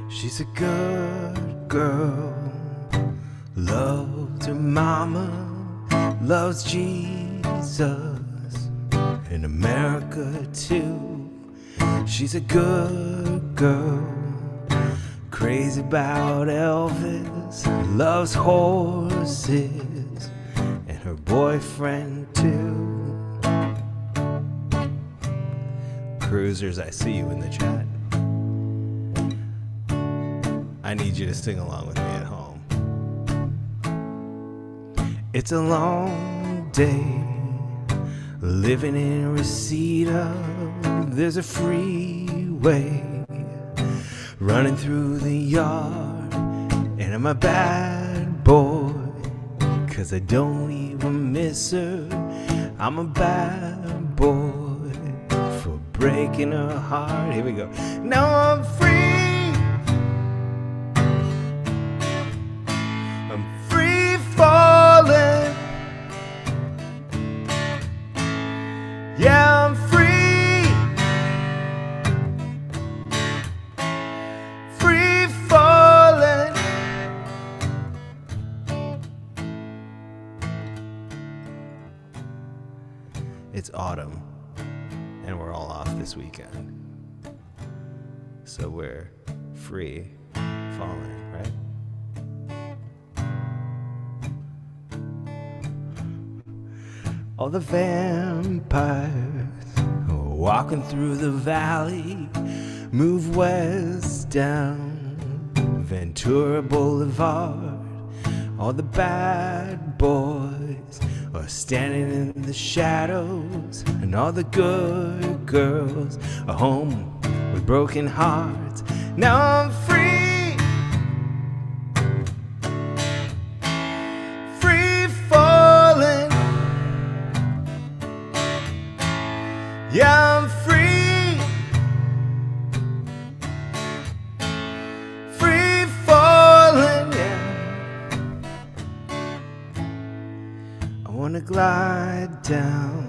She's a good girl, loves her mama, loves Jesus, in America too. She's a good girl, crazy about Elvis, loves horses, and her boyfriend too. Cruisers, I see you in the chat. I need you to sing along with me at home. It's a long day living in Reseda. There's a freeway running through the yard, and I'm a bad boy 'cause I don't even miss her. I'm a bad boy for breaking her heart. Here we go. Now I'm free. Falling. Yeah, I'm free. Free falling. It's autumn, and we're all off this weekend. So we're free falling, right? All the vampires walking through the valley move west down Ventura Boulevard. All the bad boys are standing in the shadows, and all the good girls are home with broken hearts. Now I'm free. Yeah, I'm free. Free falling, yeah. I wanna glide down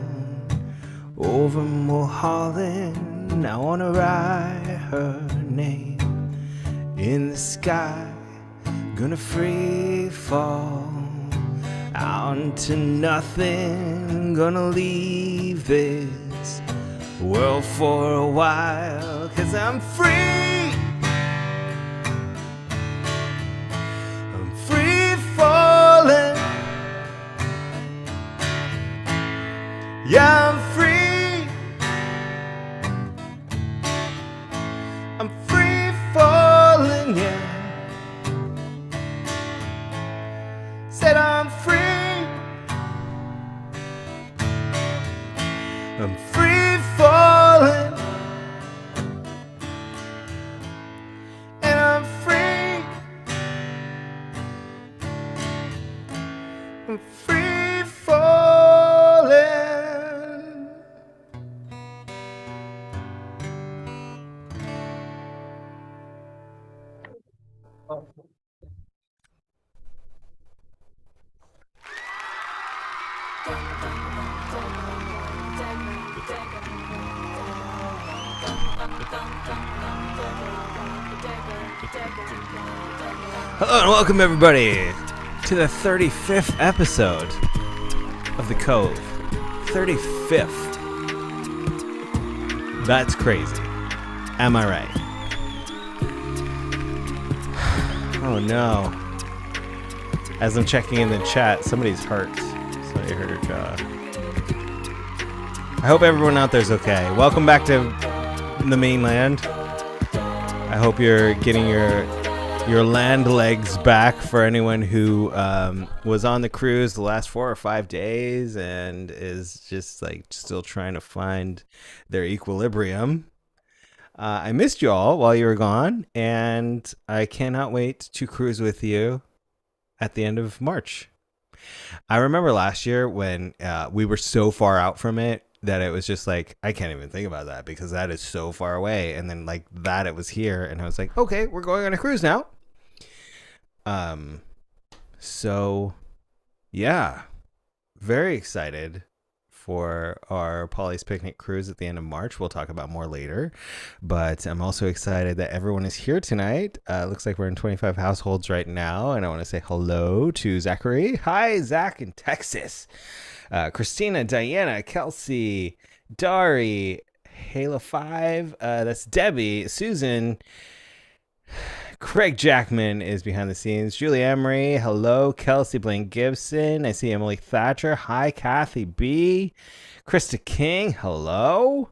over Mulholland. I wanna write her name in the sky. Gonna free fall out into nothing. Gonna leave this world for a while, 'cause I'm free. I'm free falling. Yeah, I'm free. I'm free falling, yeah. Said I'm free. I'm free falling, and I'm free. I'm free falling. Hello and welcome everybody to the 35th episode of The Cove. 35th. That's crazy. Am I right? Oh no. As I'm checking in the chat, somebody's hurt. Somebody hurt her jaw. I hope everyone out there's okay. Welcome back to the mainland. I hope you're getting your your land legs back for anyone who was on the cruise the last 4 or 5 days and is just like still trying to find their equilibrium. I missed you all while you were gone, and I cannot wait to cruise with you at the end of March. I remember last year when we were so far out from it that it was just like, I can't even think about that because that is so far away. And then like that, it was here, and I was like, okay, we're going on a cruise now. So yeah, very excited for our Paulie's Picnic cruise at the end of March. We'll talk about more later, but I'm also excited that everyone is here tonight. Looks like we're in 25 households right now, and I want to say hello to Zachary. Hi, Zach in Texas. Christina, Diana, Kelsey, Dari, Halo 5, that's Debbie, Susan, Craig Jackman is behind the scenes. Julie Emery, hello. Kelsey Blaine Gibson. I see Emily Thatcher. Hi, Kathy B. Krista King, hello.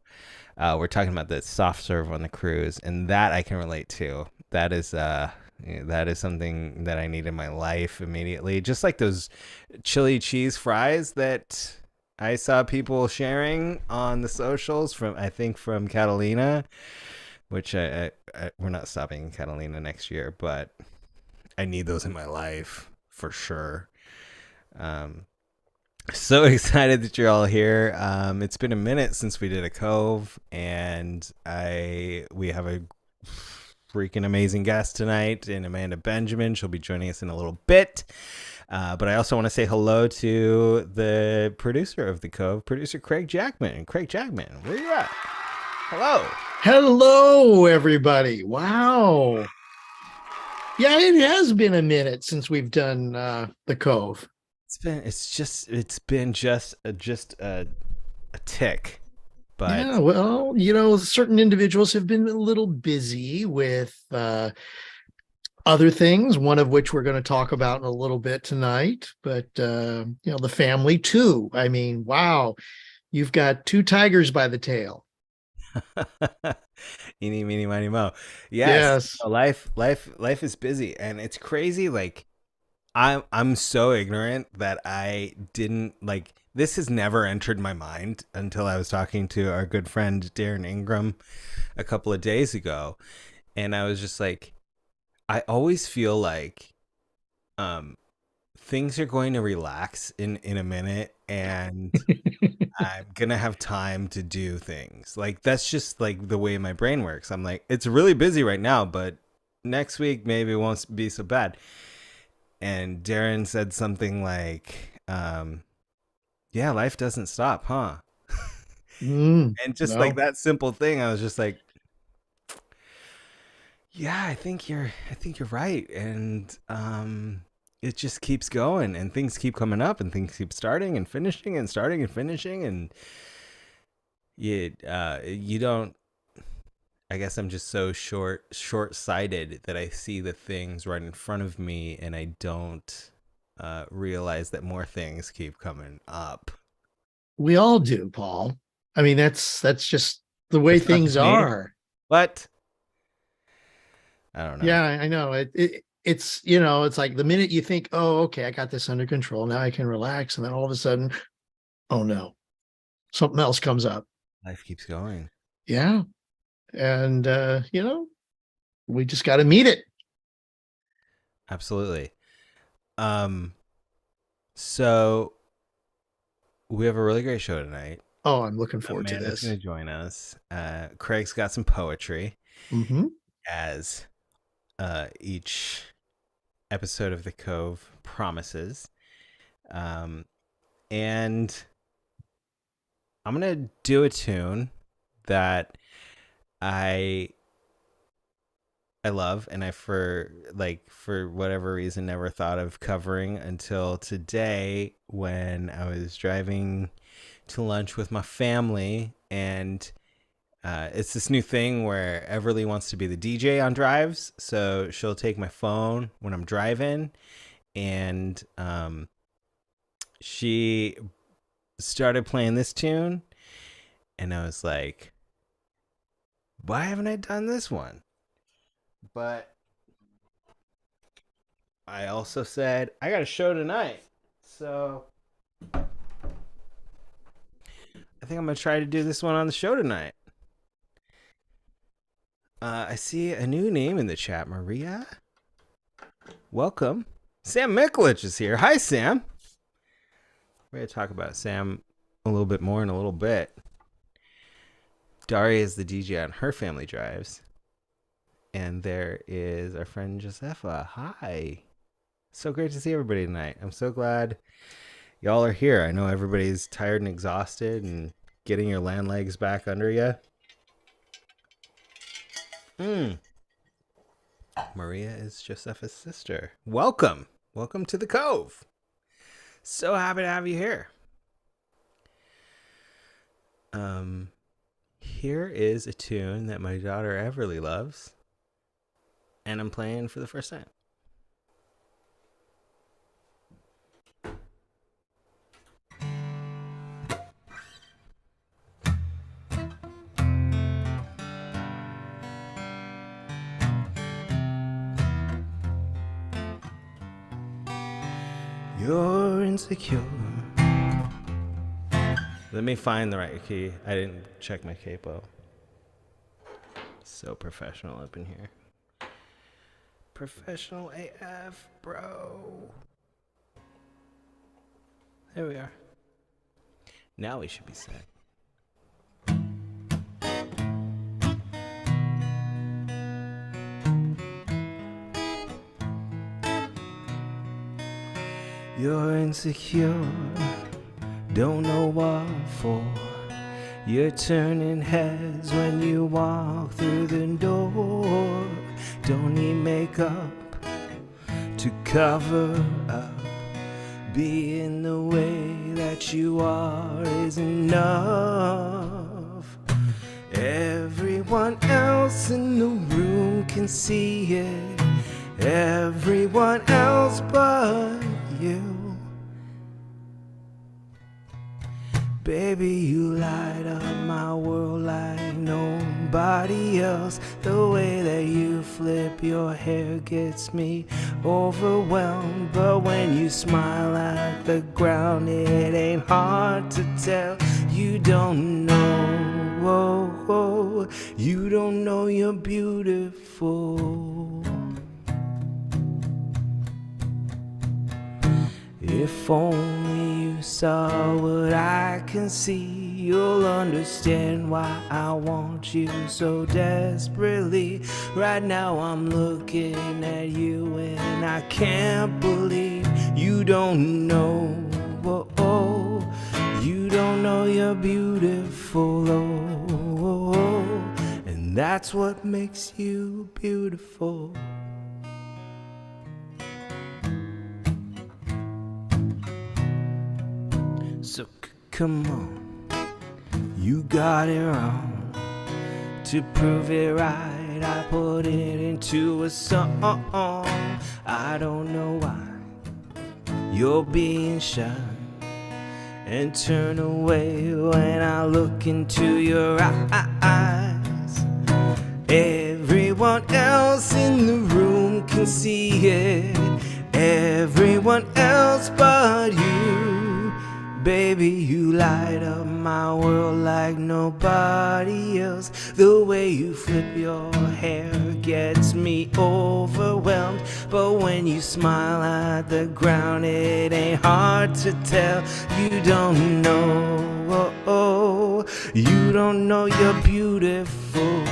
We're talking about the soft serve on the cruise, and that I can relate to. That is something that I need in my life immediately. Just like those chili cheese fries that I saw people sharing on the socials from Catalina, which we're not stopping in Catalina next year, but I need those in my life for sure. So excited that you're all here. It's been a minute since we did a Cove, and we have a freaking amazing guest tonight in Amanda Benjamin. She'll be joining us in a little bit. But I also want to say hello to the producer of the Cove, Producer Craig Jackman. Craig Jackman, where you at? Hello. Hello, everybody. Wow. Yeah, it has been a minute since we've done the Cove. It's been just a tick. But yeah, well, certain individuals have been a little busy with other things, one of which we're going to talk about in a little bit tonight. But the family too. I mean, wow, you've got two tigers by the tail. Eeny, meeny, miny, mo. Yes. Yes. Life is busy, and it's crazy. Like I'm so ignorant that I didn't like this has never entered my mind until I was talking to our good friend Darren Ingram a couple of days ago. And I was just like, I always feel like things are going to relax in a minute, and I'm gonna have time to do things. Like that's just like the way my brain works. I'm like, it's really busy right now, but next week maybe it won't be so bad. And Darren said something like, yeah, life doesn't stop, huh? And just like No. that simple thing, I was just like, yeah, I think you're right. And it just keeps going, and things keep coming up, and things keep starting and finishing and starting and finishing, and you don't, I guess I'm just so short-sighted that I see the things right in front of me, and I don't realize that more things keep coming up. We all do, Paul. I mean, that's just the way It's not things just me, are. but I don't know. Yeah, I know. It's it's like the minute you think, oh, okay, I got this under control. Now I can relax. And then all of a sudden, oh no, something else comes up. Life keeps going. Yeah. And we just got to meet it. Absolutely. So we have a really great show tonight. Oh, I'm looking forward to Amanda's this. going to join us. Craig's got some poetry, Mm-hmm. as each episode of The Cove promises. And I'm going to do a tune that I love, and I for whatever reason never thought of covering until today when I was driving to lunch with my family. And it's this new thing where Everly wants to be the DJ on drives, so she'll take my phone when I'm driving, and she started playing this tune, and I was like, why haven't I done this one? But I also said I got a show tonight. So I think I'm going to try to do this one on the show tonight. I see a new name in the chat, Maria. Welcome. Sam Mikulich is here. Hi, Sam. We're going to talk about Sam a little bit more in a little bit. Daria is the DJ on her family drives. And there is our friend Josefa. Hi. So great to see everybody tonight. I'm so glad y'all are here. I know everybody's tired and exhausted and getting your land legs back under you. Maria is Josefa's sister. Welcome. Welcome to the Cove. So happy to have you here. Here is a tune that my daughter Everly loves, and I'm playing for the first time. You're insecure. Let me find the right key. I didn't check my capo. So professional up in here. Professional AF, bro. There we are. Now we should be set. You're insecure, don't know what for. You're turning heads when you walk through the door. Don't need makeup to cover up. Being the way that you are is enough. Everyone else in the room can see it. Everyone else but you. Baby, you light up my world like nobody else. The way that you flip your hair gets me overwhelmed. But when you smile at the ground, it ain't hard to tell. You don't know, oh, you don't know you're beautiful. If only you saw what I can see, you'll understand why I want you so desperately. Right now I'm looking at you and I can't believe you don't know, oh, you don't know you're beautiful, oh, and that's what makes you beautiful. So come on, you got it wrong. To prove it right, I put it into a song. I don't know why you're being shy and turn away when I look into your eyes. Everyone else in the room can see it. Everyone else but you. Baby, you light up my world like nobody else. The way you flip your hair gets me overwhelmed. But when you smile at the ground, it ain't hard to tell. You don't know, oh, you don't know you're beautiful.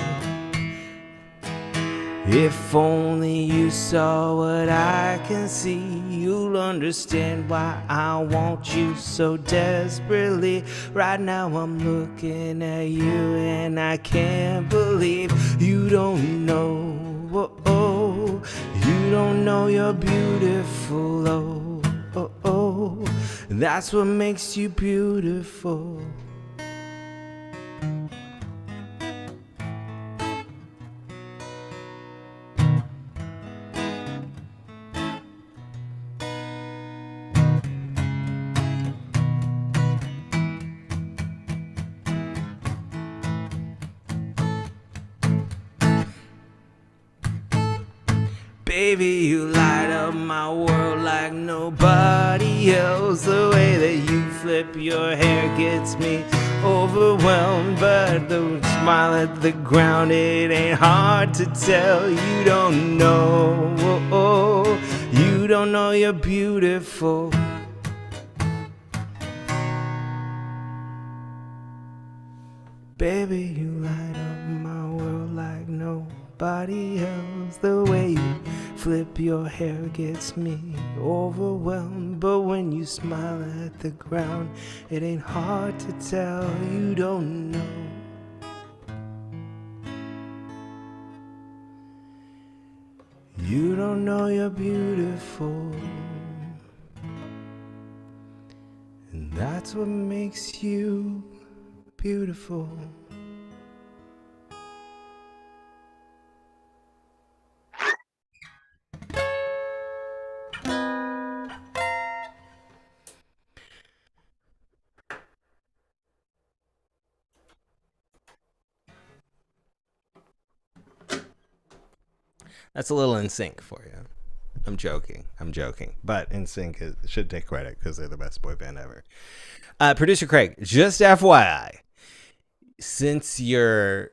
If only you saw what I can see, you'll understand why I want you so desperately. Right now I'm looking at you and I can't believe you don't know, oh, you don't know you're beautiful, oh, that's what makes you beautiful. Baby, you light up up my world like nobody else. The way that you flip your hair gets me overwhelmed, but the smile at the ground, it ain't hard to tell. You don't know, you don't know you're beautiful. Baby, you light up my world like nobody else. The way you flip your hair gets me overwhelmed, but when you smile at the ground, it ain't hard to tell. You don't know. You don't know you're beautiful. And that's what makes you beautiful. That's a little in sync for you. I'm joking. But in sync should take credit because they're the best boy band ever. Producer Craig, just FYI, since your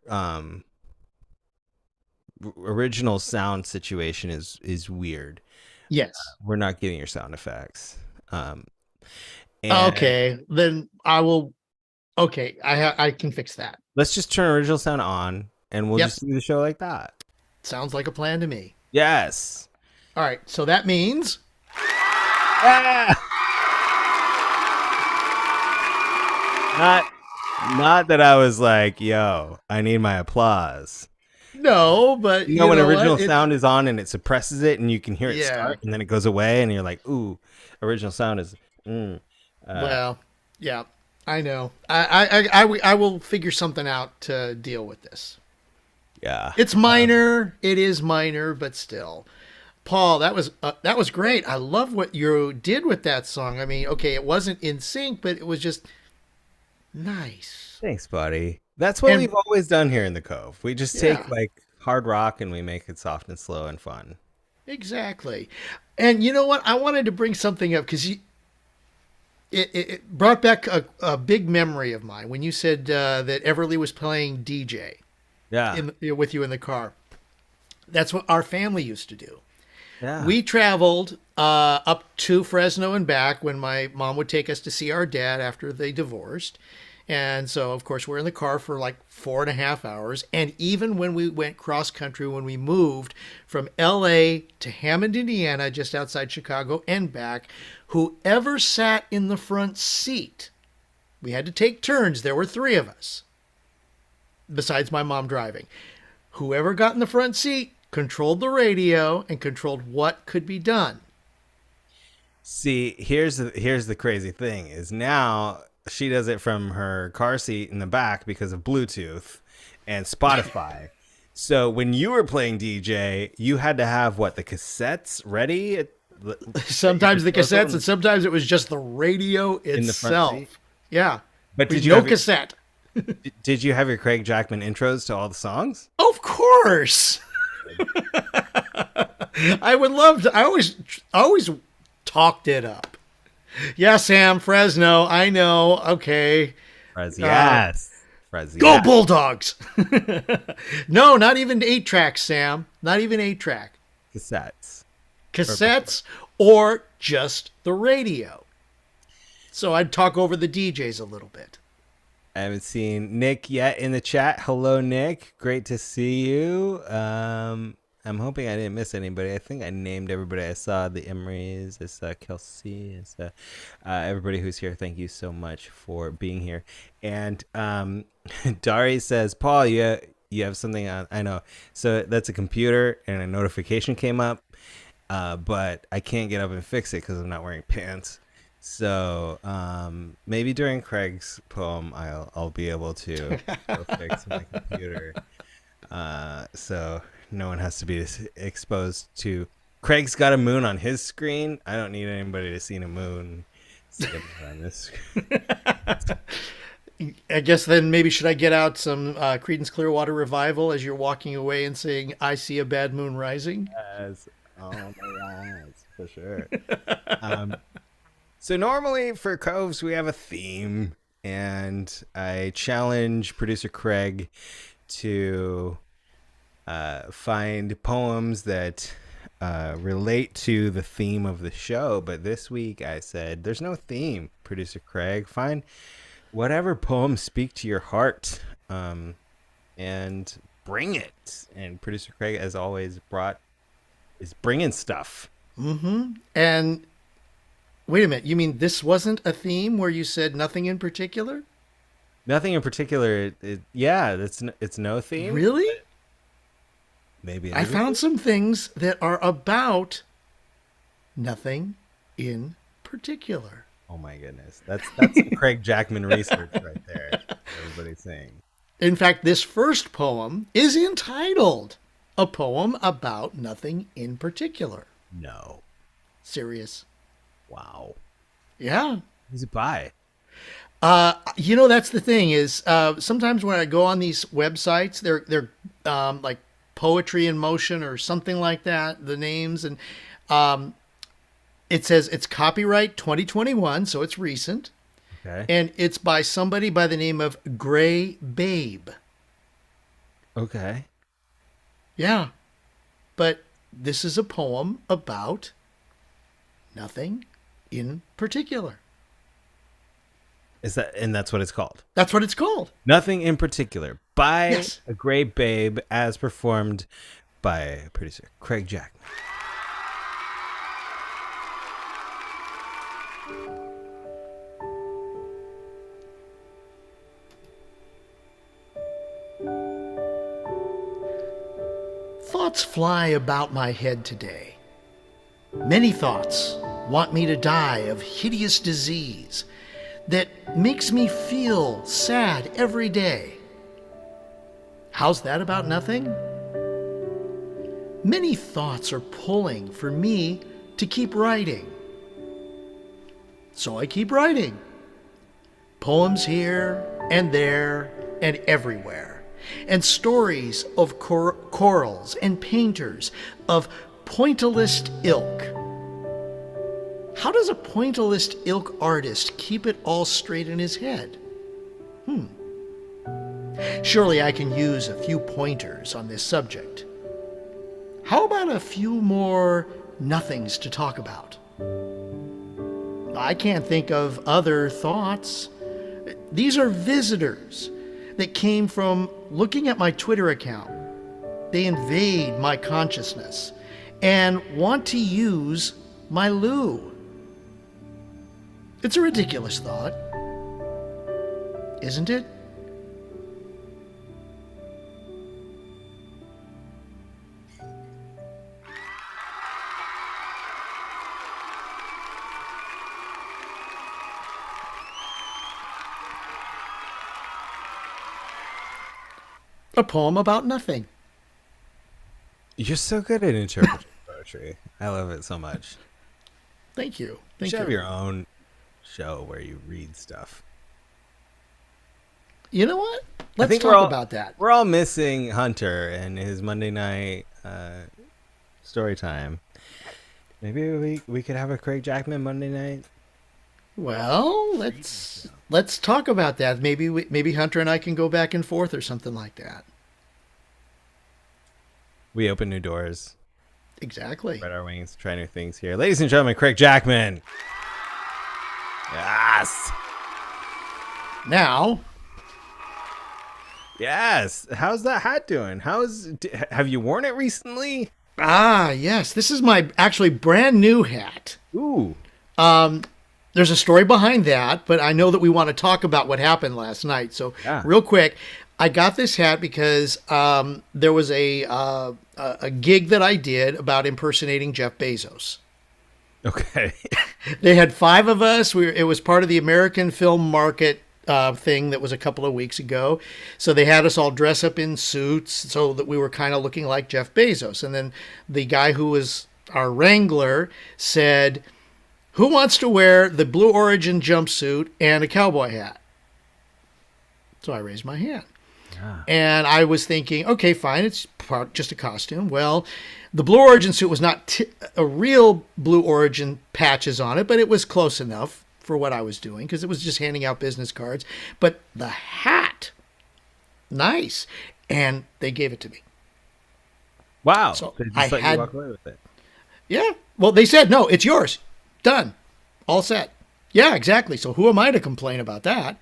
original sound situation is weird, Yes. we're not getting your sound effects. Okay, then I will. Okay, I can fix that. Let's just turn original sound on, and we'll just do the show like that. Sounds like a plan to me. Yes. All right, so that means. Not that I was like, yo, I need my applause. No, but you know when original sound is on and it suppresses it and you can hear it start and then it goes away and you're like, ooh, original sound is. Well, yeah, I know. I will figure something out to deal with this. Yeah, it's minor. It is minor, but still, Paul, that was great. I love what you did with that song. I mean, okay, it wasn't in sync, but it was just nice. Thanks, buddy. That's what we've always done here in the Cove. We just take like hard rock and we make it soft and slow and fun. Exactly. And you know what? I wanted to bring something up because it brought back a big memory of mine when you said that Everly was playing DJ. Yeah. With you in the car. That's what our family used to do. Yeah. We traveled up to Fresno and back when my mom would take us to see our dad after they divorced. And so, of course, we're in the car for like 4.5 hours. And even when we went cross country, when we moved from LA to Hammond, Indiana, just outside Chicago and back, whoever sat in the front seat, we had to take turns. There were 3 of us, besides my mom driving. Whoever got in the front seat controlled the radio and controlled what could be done. See, here's the crazy thing is now she does it from her car seat in the back because of Bluetooth and Spotify. So when you were playing DJ, you had to have the cassettes ready? Sometimes the cassettes and sometimes it was just the radio itself. In the front seat? Yeah. But did you cassette? Did you have your Craig Jackman intros to all the songs? Of course. I would love to. I always talked it up. Yeah, Sam, Fresno. I know. Okay. Yes. Go Bulldogs. No, not even 8-track, Sam. Not even 8-track. Cassettes or just the radio. So I'd talk over the DJs a little bit. I haven't seen Nick yet in the chat. Hello, Nick. Great to see you. I'm hoping I didn't miss anybody. I think I named everybody. I saw the Emerys. I saw Kelsey. I saw everybody who's here. Thank you so much for being here. And Dari says, Paul, you have something on. I know. So that's a computer and a notification came up, but I can't get up and fix it because I'm not wearing pants. So maybe during Craig's poem, I'll be able to go fix my computer. So no one has to be exposed to. Craig's got a moon on his screen. I don't need anybody to see a moon on this screen. I guess then maybe should I get out some Creedence Clearwater Revival as you're walking away and saying, I see a bad moon rising? Yes. Oh my God. For sure. So normally for Coves, we have a theme, and I challenge producer Craig to find poems that relate to the theme of the show. But this week I said, there's no theme, producer Craig. Find whatever poems speak to your heart, and bring it. And producer Craig, as always, is bringing stuff. Mm-hmm. And wait a minute, you mean this wasn't a theme where you said nothing in particular? Nothing in particular. It's no theme. Really? Maybe I found some things that are about nothing in particular. Oh my goodness, that's some Craig Jackman research right there. Everybody's saying. In fact, this first poem is entitled "A Poem About Nothing in Particular." No. Serious. Wow. Yeah. Who's it by? That's the thing is, sometimes when I go on these websites, they're like Poetry in Motion or something like that, the names, and it says it's copyright 2021, so it's recent. Okay. And it's by somebody by the name of Gray Babe. Okay. Yeah. But this is a poem about nothing in particular. That's what it's called? That's what it's called. Nothing in Particular by Yes. a great babe, as performed by producer Craig Jackman. Thoughts fly about my head today. Many thoughts want me to die of hideous disease that makes me feel sad every day. How's that about nothing? Many thoughts are pulling for me to keep writing. So I keep writing. Poems here and there and everywhere. And stories of corals and painters of pointillist ilk. How does a pointillist ilk artist keep it all straight in his head? Surely I can use a few pointers on this subject. How about a few more nothings to talk about? I can't think of other thoughts. These are visitors that came from looking at my Twitter account. They invade my consciousness and want to use my loo. It's a ridiculous thought, isn't it? A poem about nothing. You're so good at interpreting poetry. I love it so much. Thank you. You Thank should have you. your own show where you read stuff. You know what? I Let's think talk about that. We're all missing Hunter and his Monday night story time. Maybe we could have a Craig Jackman Monday night. Well, let's talk about that. Maybe Hunter and I can go back and forth or something like that. We open new doors, Exactly. spread our wings, try new things here. Ladies and gentlemen, Craig Jackman. Yes. Now, Yes. How's that hat doing? Have you worn it recently? yes, this is my actually brand new hat. Ooh. There's a story behind that, but I know that we want to talk about what happened last night. So Yeah. real quick, I got this hat because there was a gig that I did about impersonating Jeff Bezos. Okay. They had 5 of us. It was part of the American Film Market thing that was a couple of weeks ago. So they had us all dress up in suits so that we were kind of looking like Jeff Bezos. And then the guy who was our wrangler said, "Who wants to wear the Blue Origin jumpsuit and a cowboy hat?" So I raised my hand. Yeah. And I was thinking, okay, fine, it's just a costume. Well, the Blue Origin suit was not a real Blue Origin patches on it, but it was close enough for what I was doing because it was just handing out business cards. But the hat, nice. And they gave it to me. Wow. So They I just let you had, walk away with it. yeah. Well, they said, no, it's yours. Done. All set. Yeah, exactly. So who am I to complain about that?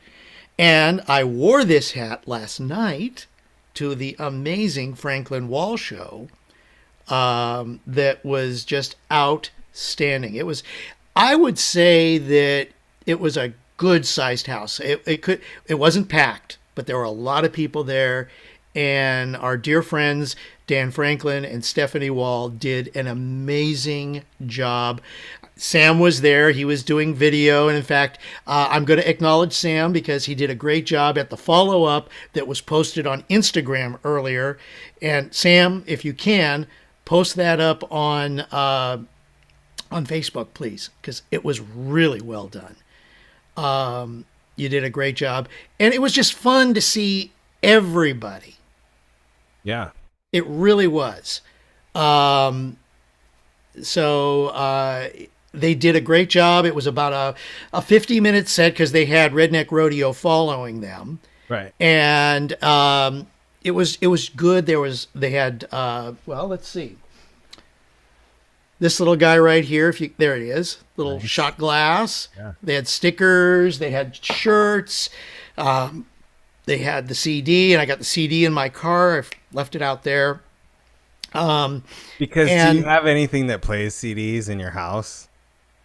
And I wore this hat last night to the amazing Franklin Wall show that was just outstanding. It was, I would say that it was a good sized house. It wasn't packed, but there were a lot of people there. And our dear friends, Dan Franklin and Stephanie Wall, did an amazing job. Sam was there. He was doing video. And in fact, I'm going to acknowledge Sam because he did a great job at the follow up that was posted on Instagram earlier. And Sam, if you can, post that up on Facebook, please, because it was really well done. You did a great job. And it was just fun to see everybody. Yeah. It really was. So they did a great job. It was about a 50-minute set because they had Redneck Rodeo following them. Right. And it was good. They had well, let's see. This little guy right here, there it is, little Nice. shot glass. Yeah. They had stickers, they had shirts, they had the CD, and I got the CD in my car. I've left it out there. Because do you have anything that plays CDs in your house?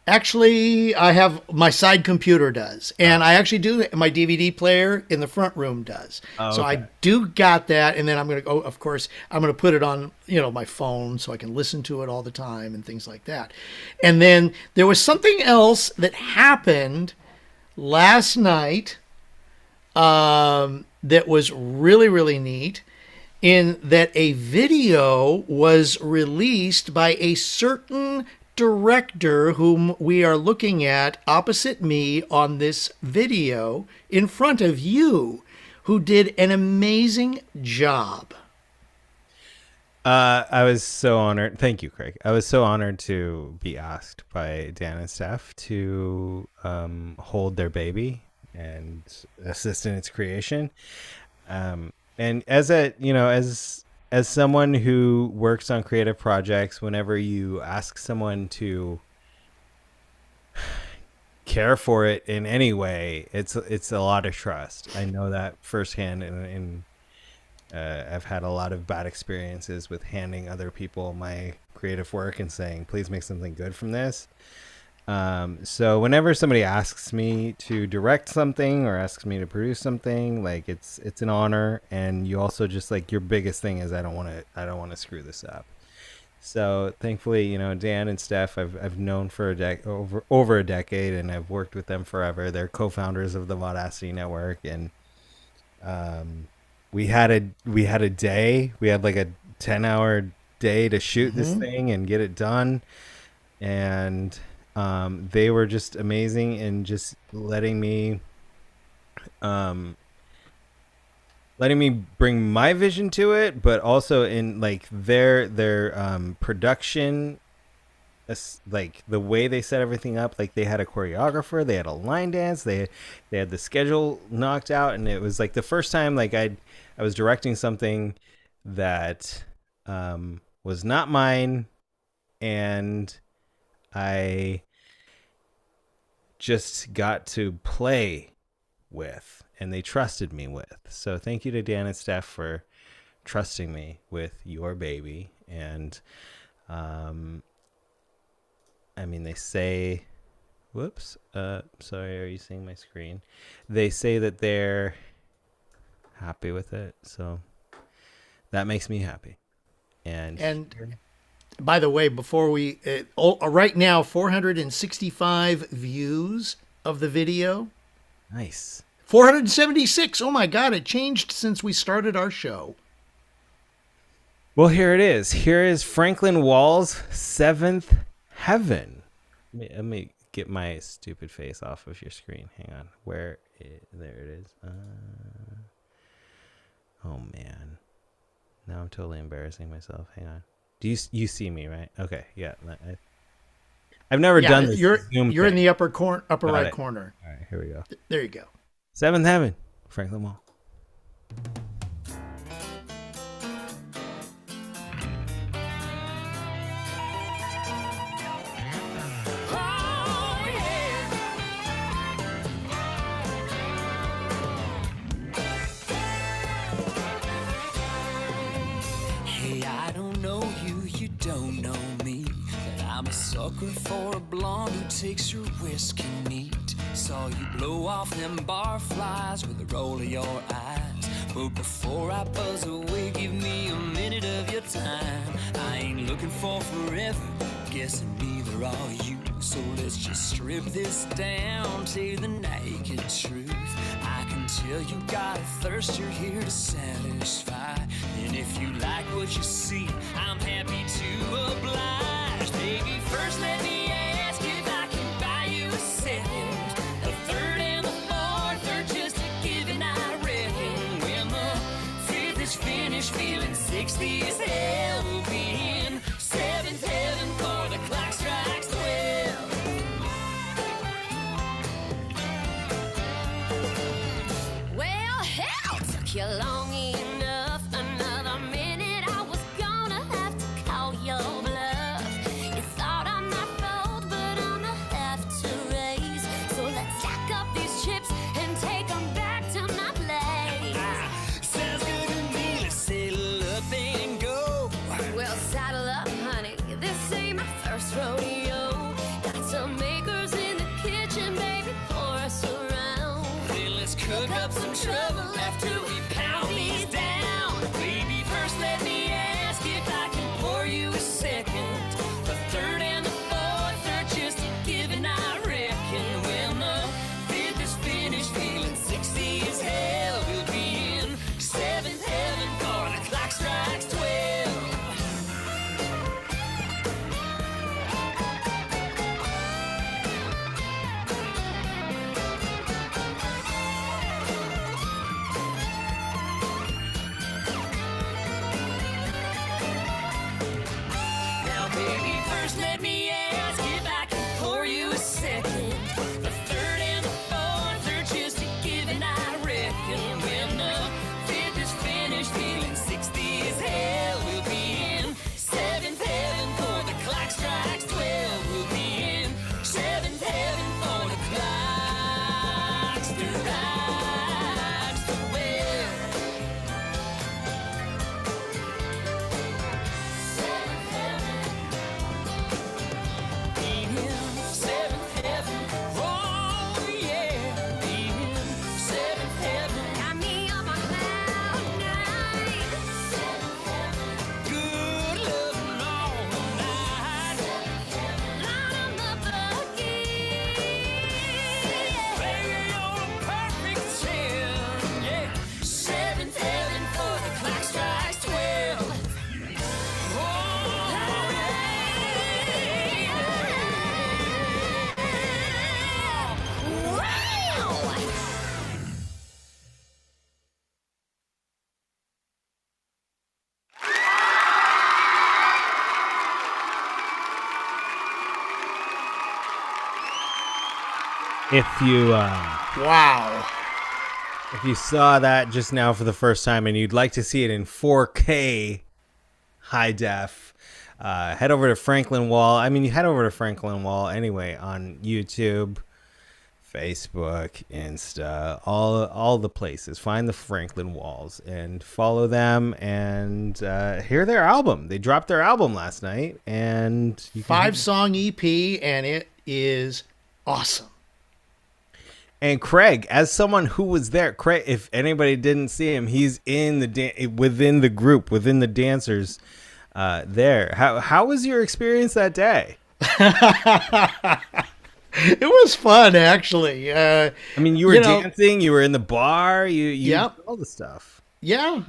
Actually, I have my side computer does, and I actually do. My DVD player in the front room does. Oh, So okay. I do got that, and then I'm gonna go. Of course, I'm gonna put it on, my phone so I can listen to it all the time and things like that. And then there was something else that happened last night that was really, really neat. In that a video was released by a certain director whom we are looking at opposite me on this video in front of you, who did an amazing job. I was so honored. Thank you, Craig. I was so honored to be asked by Dan and Steph to hold their baby and assist in its creation. And as someone who works on creative projects, whenever you ask someone to care for it in any way, it's a lot of trust. I know that firsthand, and I've had a lot of bad experiences with handing other people my creative work and saying, please make something good from this. So whenever somebody asks me to direct something or asks me to produce something, like it's an honor. And you also just like, your biggest thing is I don't want to screw this up. So thankfully, Dan and Steph, I've known for over a decade, and I've worked with them forever. They're co-founders of the Vaudacity network. And, we had a day, we had like a 10-hour day to shoot this thing and get it done. And, they were just amazing in just letting me bring my vision to it, but also in like their production, like the way they set everything up. Like they had a choreographer, they had a line dance, they had the schedule knocked out, and it was like the first time like I was directing something that was not mine, and I just got to play with, and they trusted me with. So thank you to Dan and Steph for trusting me with your baby. And they say, whoops, sorry, are you seeing my screen? They say that they're happy with it, so that makes me happy. And By the way, before we right now 465 views of the video. nice. 476. Oh my God, it changed since we started our show. Well, here it is. Here is Franklin Wall's Seventh Heaven. Let me get my stupid face off of your screen. Hang on. There it is. Now I'm totally embarrassing myself. Hang on. Do you see me, right? Okay, yeah. I've never done this. You're Zoom in thing. the upper right it. corner. All right, here we go. There you go. Seventh Heaven, Franklin Wall. Don't know me, but I'm a sucker for a blonde who takes your whiskey neat. Saw you blow off them barflies with a roll of your eyes. But before I buzz away, give me a minute of your time. I ain't looking for forever, guessing neither are you. So let's just strip this down to the naked truth. I can tell you got a thirst you're here to satisfy. And if you like what you see, I'm happy to oblige. Baby, first let me ask if I can buy you a second, a third and a fourth, or just a given, I reckon. When the fifth is finished, feeling 60 as hell, we'll be in seventh heaven for the clock strikes 12. Well, hell, took you long enough. Another minute, I was gonna have to call your bluff. You thought I'm not fold, but I'm gonna have to raise. So let's stack up these chips and take them back to my place. Sounds good to me. Let's settle up and go. Well, saddle up, honey. This ain't my first rodeo. Got some makers in the kitchen, baby. Pour us around. Then let's cook up some trouble after we pound these down. Baby, first let me ask if I can pour you a second, the third and the fourth, or just a given, I reckon. When the fifth is finished, feeling 60 as hell, we'll be in seventh heaven for the clock strikes 12. Now, baby, first let me ask if I can pour you a second, the third and the fourth, or just a given, I reckon. When the fifth is finished, feeling 60 as hell, we'll be in seventh heaven for the clock strikes 12. We'll be in seventh heaven for the clock strikes 12. Seventh heaven. Be in seventh heaven. Oh, yeah. Be in seventh heaven. Got me on my cloud nine. Seventh heaven. Good loving all night. Seventh heaven. Line 'em up again. Baby, you're a perfect 10. Yeah. Seventh heaven for the clock strikes 12. Wow. If you saw that just now for the first time and you'd like to see it in 4K high def, head over to Franklin Wall. I mean, you head over to Franklin Wall anyway on YouTube, Facebook, Insta, all the places. Find the Franklin Walls and follow them and hear their album. They dropped their album last night, and you can 5-song EP, and it is awesome. And Craig, as someone who was there, Craig, if anybody didn't see him, he's in the within the group, within the dancers there. How was your experience that day? It was fun, actually. I mean, you were dancing, you were in the bar, you Yep. did all the stuff. Yeah,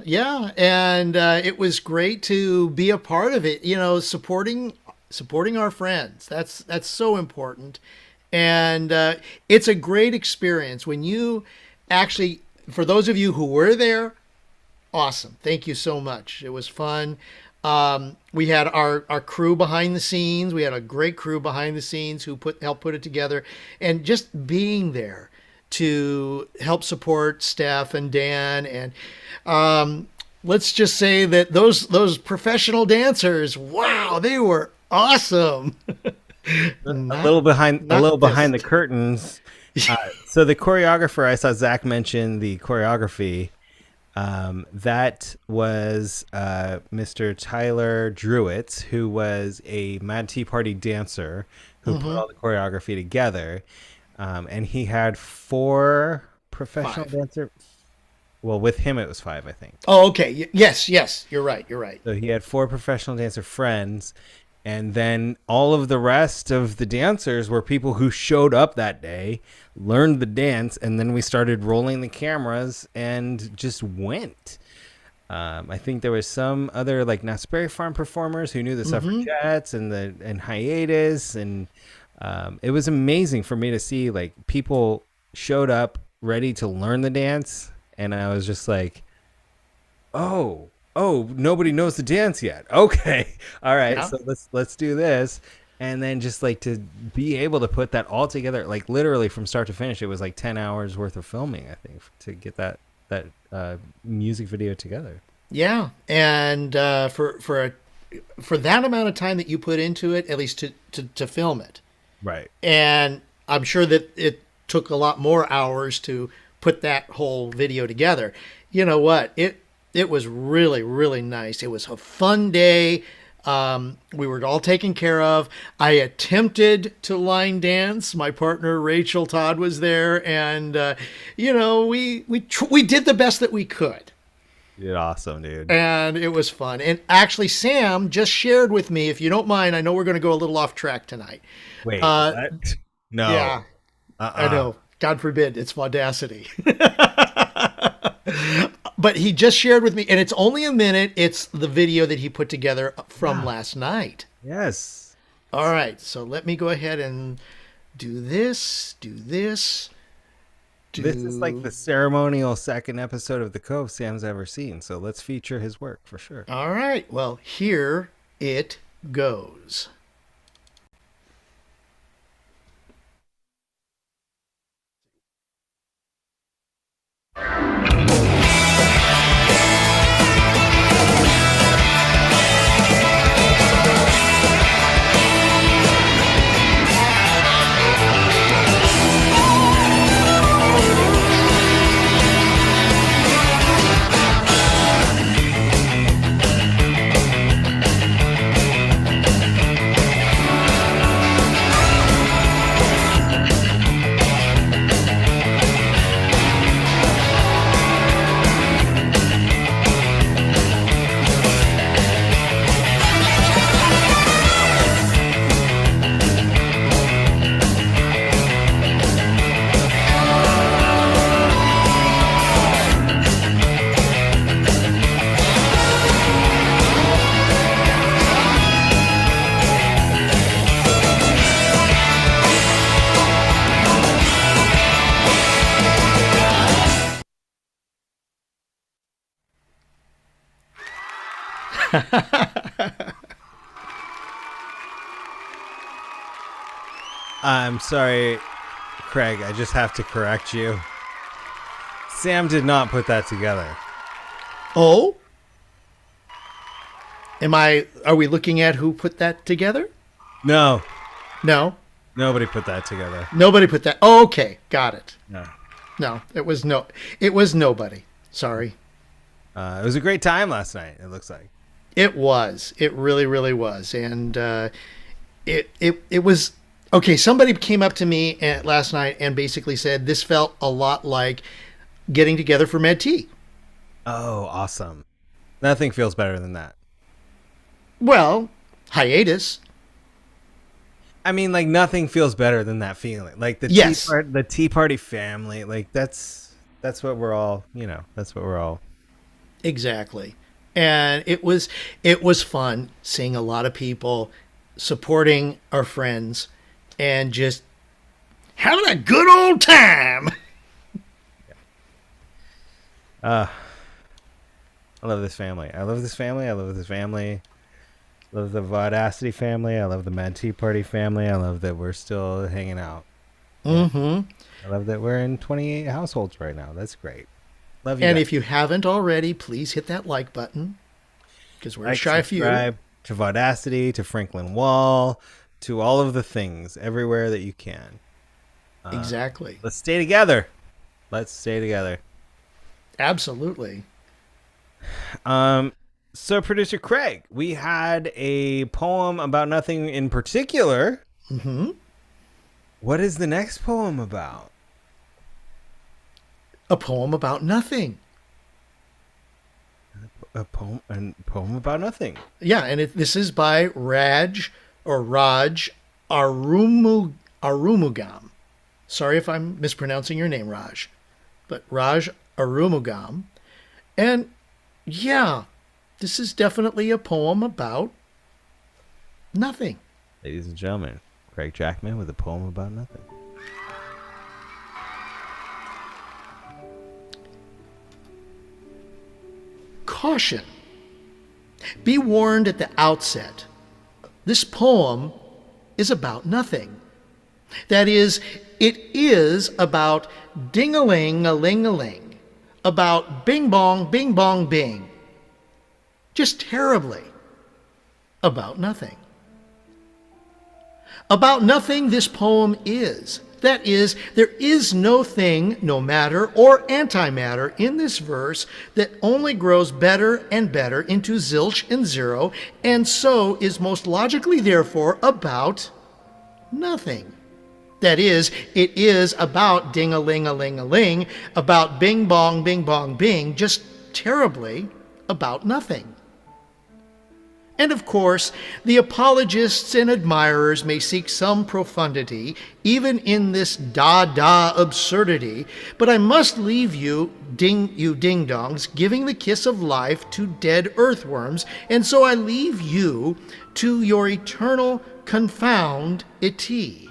and it was great to be a part of it. Supporting our friends. That's so important. And it's a great experience when you actually, for those of you who were there, Awesome. Thank you so much. It was fun. We had our crew behind the scenes. We had a great crew behind the scenes who helped put it together, and just being there to help support Steph and Dan. And let's just say that those professional dancers, wow, they were awesome. A little behind the curtains. So the choreographer, I saw Zach mention the choreography. That was Mr. Tyler Druitt, who was a Mad Tea Party dancer who put all the choreography together. And he had 4 professional dancers. Well, with him, it was 5, I think. Oh, okay. Yes. You're right. So he had 4 professional dancer friends. And then all of the rest of the dancers were people who showed up that day, learned the dance, and then we started rolling the cameras and just went. I think there was some other like Knott's Farm performers who knew the suffragettes and hiatus, and it was amazing for me to see like people showed up ready to learn the dance, and I was just like, oh, nobody knows the dance yet. Okay. All right. Yeah. So let's do this. And then just like to be able to put that all together, like literally from start to finish, it was like 10 hours worth of filming, I think, to get that music video together. Yeah. And for that amount of time that you put into it, at least to film it. Right. And I'm sure that it took a lot more hours to put that whole video together. You know what? It was really, really nice. It was a fun day. We were all taken care of. I attempted to line dance. My partner, Rachel Todd, was there. And, we did the best that we could. You did awesome, dude. And it was fun. And actually, Sam just shared with me, if you don't mind, I know we're going to go a little off track tonight. Wait, no. Yeah, I know. God forbid. It's Vaudacity. But he just shared with me, and it's only a minute. It's the video that he put together from last night. Yes. All right. So let me go ahead and do this. This is like the ceremonial second episode of The Cove Sam's ever seen. So let's feature his work for sure. All right. Well, here it goes. I'm sorry, Craig. I just have to correct you. Sam did not put that together. Oh? Are we looking at who put that together? No. Nobody put that together. Nobody put that. Oh, okay. Got it. No, it was nobody. Sorry. It was a great time last night, it looks like. It was. It really, really was. And it was okay. Somebody came up to me last night and basically said this felt a lot like getting together for Med Tea. Oh, awesome. Nothing feels better than that. Well, hiatus. I mean, like, nothing feels better than that feeling. Like the Tea Party family, like that's what we're all, that's what we're all. Exactly. And it was fun seeing a lot of people supporting our friends and just having a good old time. I love this family. I love this family. I love this family. I love the Vaudacity family. I love the Mad Tea Party family. I love that we're still hanging out. Mm-hmm. I love that we're in 28 households right now. That's great. Love you And guys. if you haven't already, please hit that like button, because we're Like, shy of you. subscribe to Vaudacity, to Franklin Wall, to all of the things, everywhere that you can. Exactly. Let's stay together. Let's stay together. Absolutely. So, Producer Craig, we had a poem about nothing in particular. Mm-hmm. What is the next poem about? A poem about nothing. A poem about nothing. Yeah, and this is by Raj Arumugam. Sorry if I'm mispronouncing your name, Raj. But Raj Arumugam. And yeah, this is definitely a poem about nothing. Ladies and gentlemen, Craig Jackman with a poem about nothing. Caution. Be warned at the outset. This poem is about nothing. That is, it is about ding-a-ling-a-ling-a-ling, about bing-bong, bing-bong, bing. Just terribly about nothing. About nothing this poem is. That is, there is no thing, no matter, or antimatter in this verse that only grows better and better into zilch and zero, and so is most logically, therefore, about nothing. That is, it is about ding-a-ling-a-ling-a-ling, about bing-bong, bing-bong, bing, just terribly about nothing. And of course, the apologists and admirers may seek some profundity, even in this da-da absurdity, but I must leave you ding-dongs, giving the kiss of life to dead earthworms, and so I leave you to your eternal confound-ity.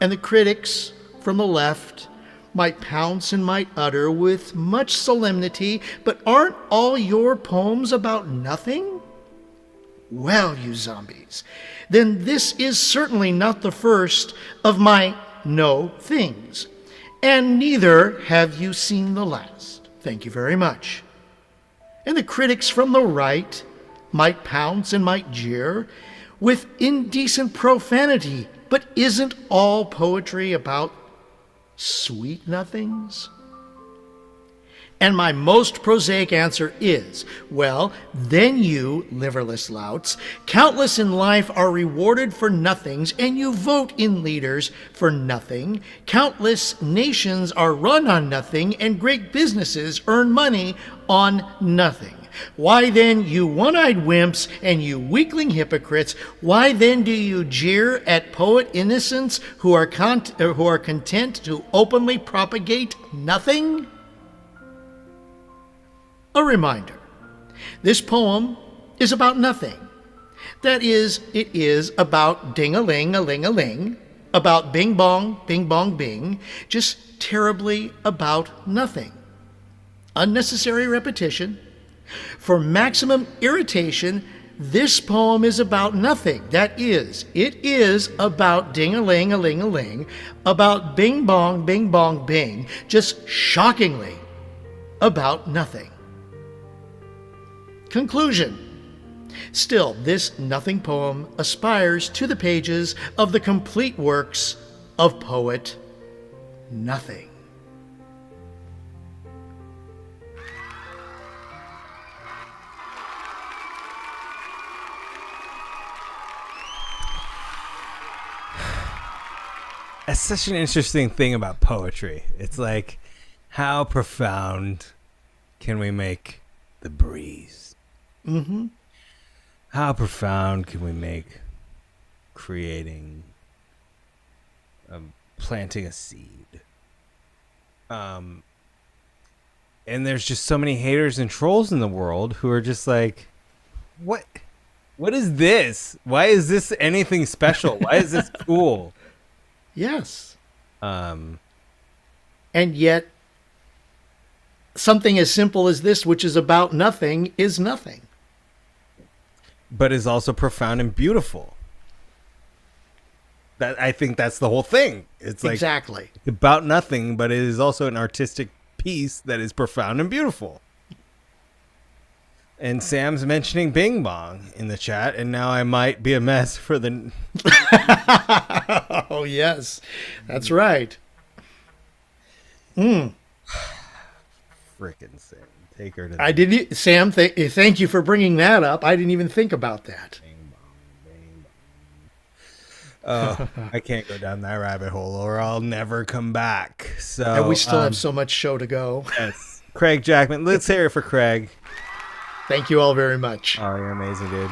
And the critics from the left might pounce and might utter with much solemnity, but aren't all your poems about nothing? Well, you zombies, then this is certainly not the first of my no things, and neither have you seen the last. Thank you very much. And the critics from the right might pounce and might jeer with indecent profanity, but isn't all poetry about sweet nothings? And my most prosaic answer is, well, then you, liverless louts, countless in life are rewarded for nothings, and you vote in leaders for nothing. Countless nations are run on nothing, and great businesses earn money on nothing. Why then, you one-eyed wimps and you weakling hypocrites, why then do you jeer at poet innocents who are content to openly propagate nothing? A reminder, this poem is about nothing. That is, it is about ding-a-ling-a-ling-a-ling, about bing-bong, bing-bong, bing, just terribly about nothing. Unnecessary repetition. For maximum irritation, this poem is about nothing. That is, it is about ding-a-ling-a-ling-a-ling, about bing-bong, bing-bong, bing, just shockingly about nothing. Conclusion. Still, this nothing poem aspires to the pages of the complete works of poet Nothing. That's such an interesting thing about poetry. It's like, how profound can we make the breeze? Mm-hmm. How profound can we make creating, planting a seed? And there's just so many haters and trolls in the world who are just like, what is this? Why is this anything special? Why is this cool? Yes. Um, And yet, something as simple as this, which is about nothing, is nothing. But is also profound and beautiful. That I think that's the whole thing. It's like Exactly. about nothing, but it is also an artistic piece that is profound and beautiful. And Sam's mentioning Bing Bong in the chat, and now I might be a mess for the... Oh, yes. That's right. Frickin' Sam. Take her to the... I didn't, Sam, thank you for bringing that up. I didn't even think about that. Oh, I can't go down that rabbit hole or I'll never come back. So And we still have so much show to go. yes. Craig Jackman. Let's hear it for Craig. Thank you all very much. Oh, you're amazing, dude.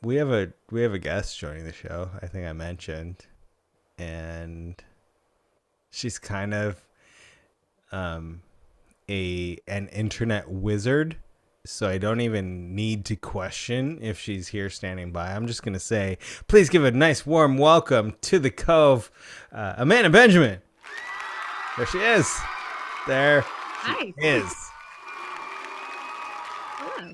We have a guest joining the show. I think I mentioned, and she's kind of an internet wizard. So I don't even need to question if she's here standing by. I'm just gonna say, please give a nice warm welcome to the Cove, Amanda Benjamin. There she is. There. Hi. Is. Hello.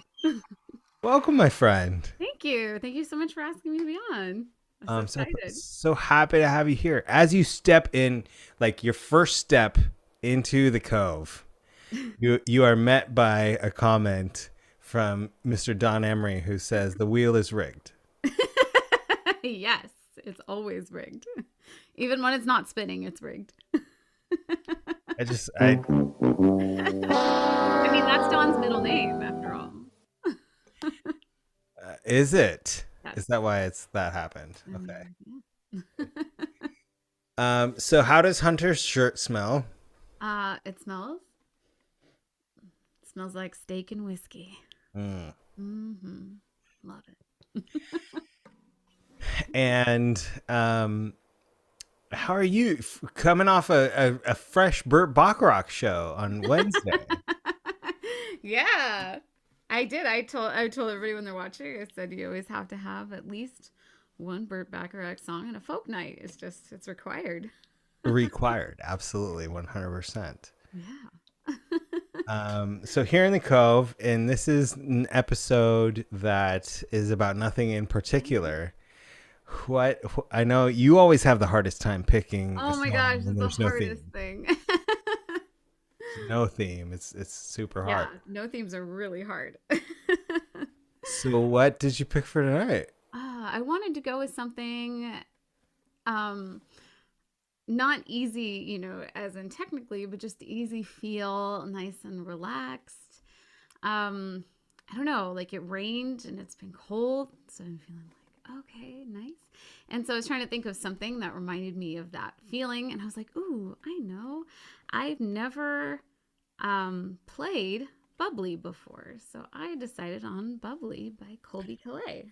Welcome, my friend. Thank you. Thank you so much for asking me to be on. I'm so excited. So happy to have you here. As you step in, like your first step into the Cove, you are met by a comment from Mr. Don Emery who says the wheel is rigged. Yes, it's always rigged. Even when it's not spinning, it's rigged. I mean, that's Don's middle name, after all. Is it? Yes. Is that why that happened? Okay. Yeah. So how does Hunter's shirt smell? It smells like steak and whiskey. Mm-hmm. Love it. And how are you coming off a fresh Burt Bacharach show on Wednesday? Yeah, I did. I told everybody when they're watching, I said you always have to have at least one Burt Bacharach song and a folk night. It's required. Required. Absolutely. 100%. Yeah. So here in the Cove, and this is an episode that is about nothing in particular. What I know you always have the hardest time picking. Oh my gosh, it's the hardest thing. No theme. It's super hard. Yeah, no themes are really hard. So what did you pick for tonight? I wanted to go with something not easy, as in technically, but just easy feel, nice and relaxed. I don't know, like it rained and it's been cold, so I'm feeling like, okay, nice. And so I was trying to think of something that reminded me of that feeling, and I was like, ooh, I know. I've never played Bubbly before, so I decided on Bubbly by Colby Calais.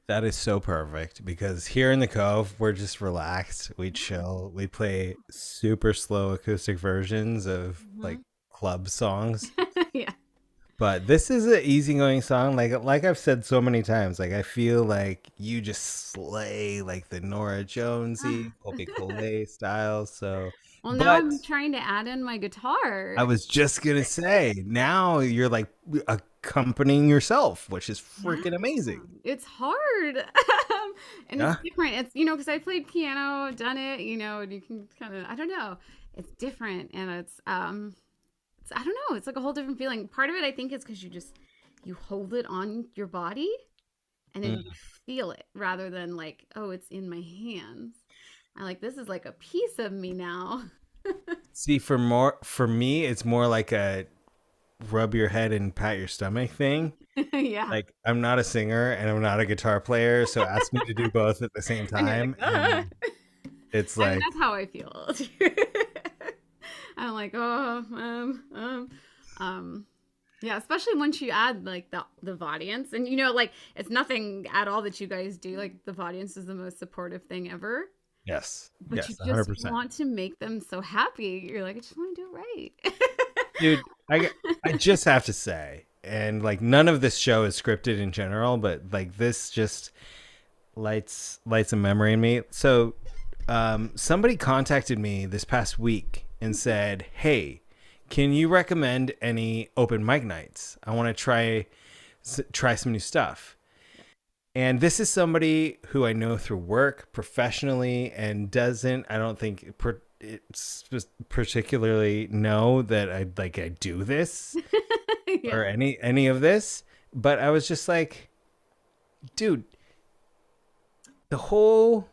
That is so perfect because here in the Cove, we're just relaxed. We chill. We play super slow acoustic versions of like club songs. Yeah. But this is an easygoing song. Like I've said so many times, like I feel like you just slay like the Nora Jonesy, Colby Calais style. So well, now I'm trying to add in my guitar. I was just gonna say, now you're like accompanying yourself, which is freaking amazing. It's hard. And it's different. It's, because I played piano, done it, and you can kind of, I don't know. It's different. And it's I don't know. It's like a whole different feeling. Part of it, I think, is because you hold it on your body and then you feel it rather than like, oh, it's in my hands. I like, this is like a piece of me now. See, for me, it's more like a rub your head and pat your stomach thing. Yeah. Like I'm not a singer and I'm not a guitar player, so ask me to do both at the same time. Like, it's like that's how I feel. I'm like, yeah, especially once you add like the audience, and like it's nothing at all that you guys do. Like the audience is the most supportive thing ever. Yes. But yes, you just 100%. want to make them so happy. You're like, I just want to do it right. Dude, I just have to say, and like none of this show is scripted in general, but like this just lights a memory in me. So somebody contacted me this past week and said, "Hey, can you recommend any open mic nights? I want to try some new stuff." And this is somebody who I know through work professionally and I don't think particularly know that I do this or any of this. But I was just like, dude, the whole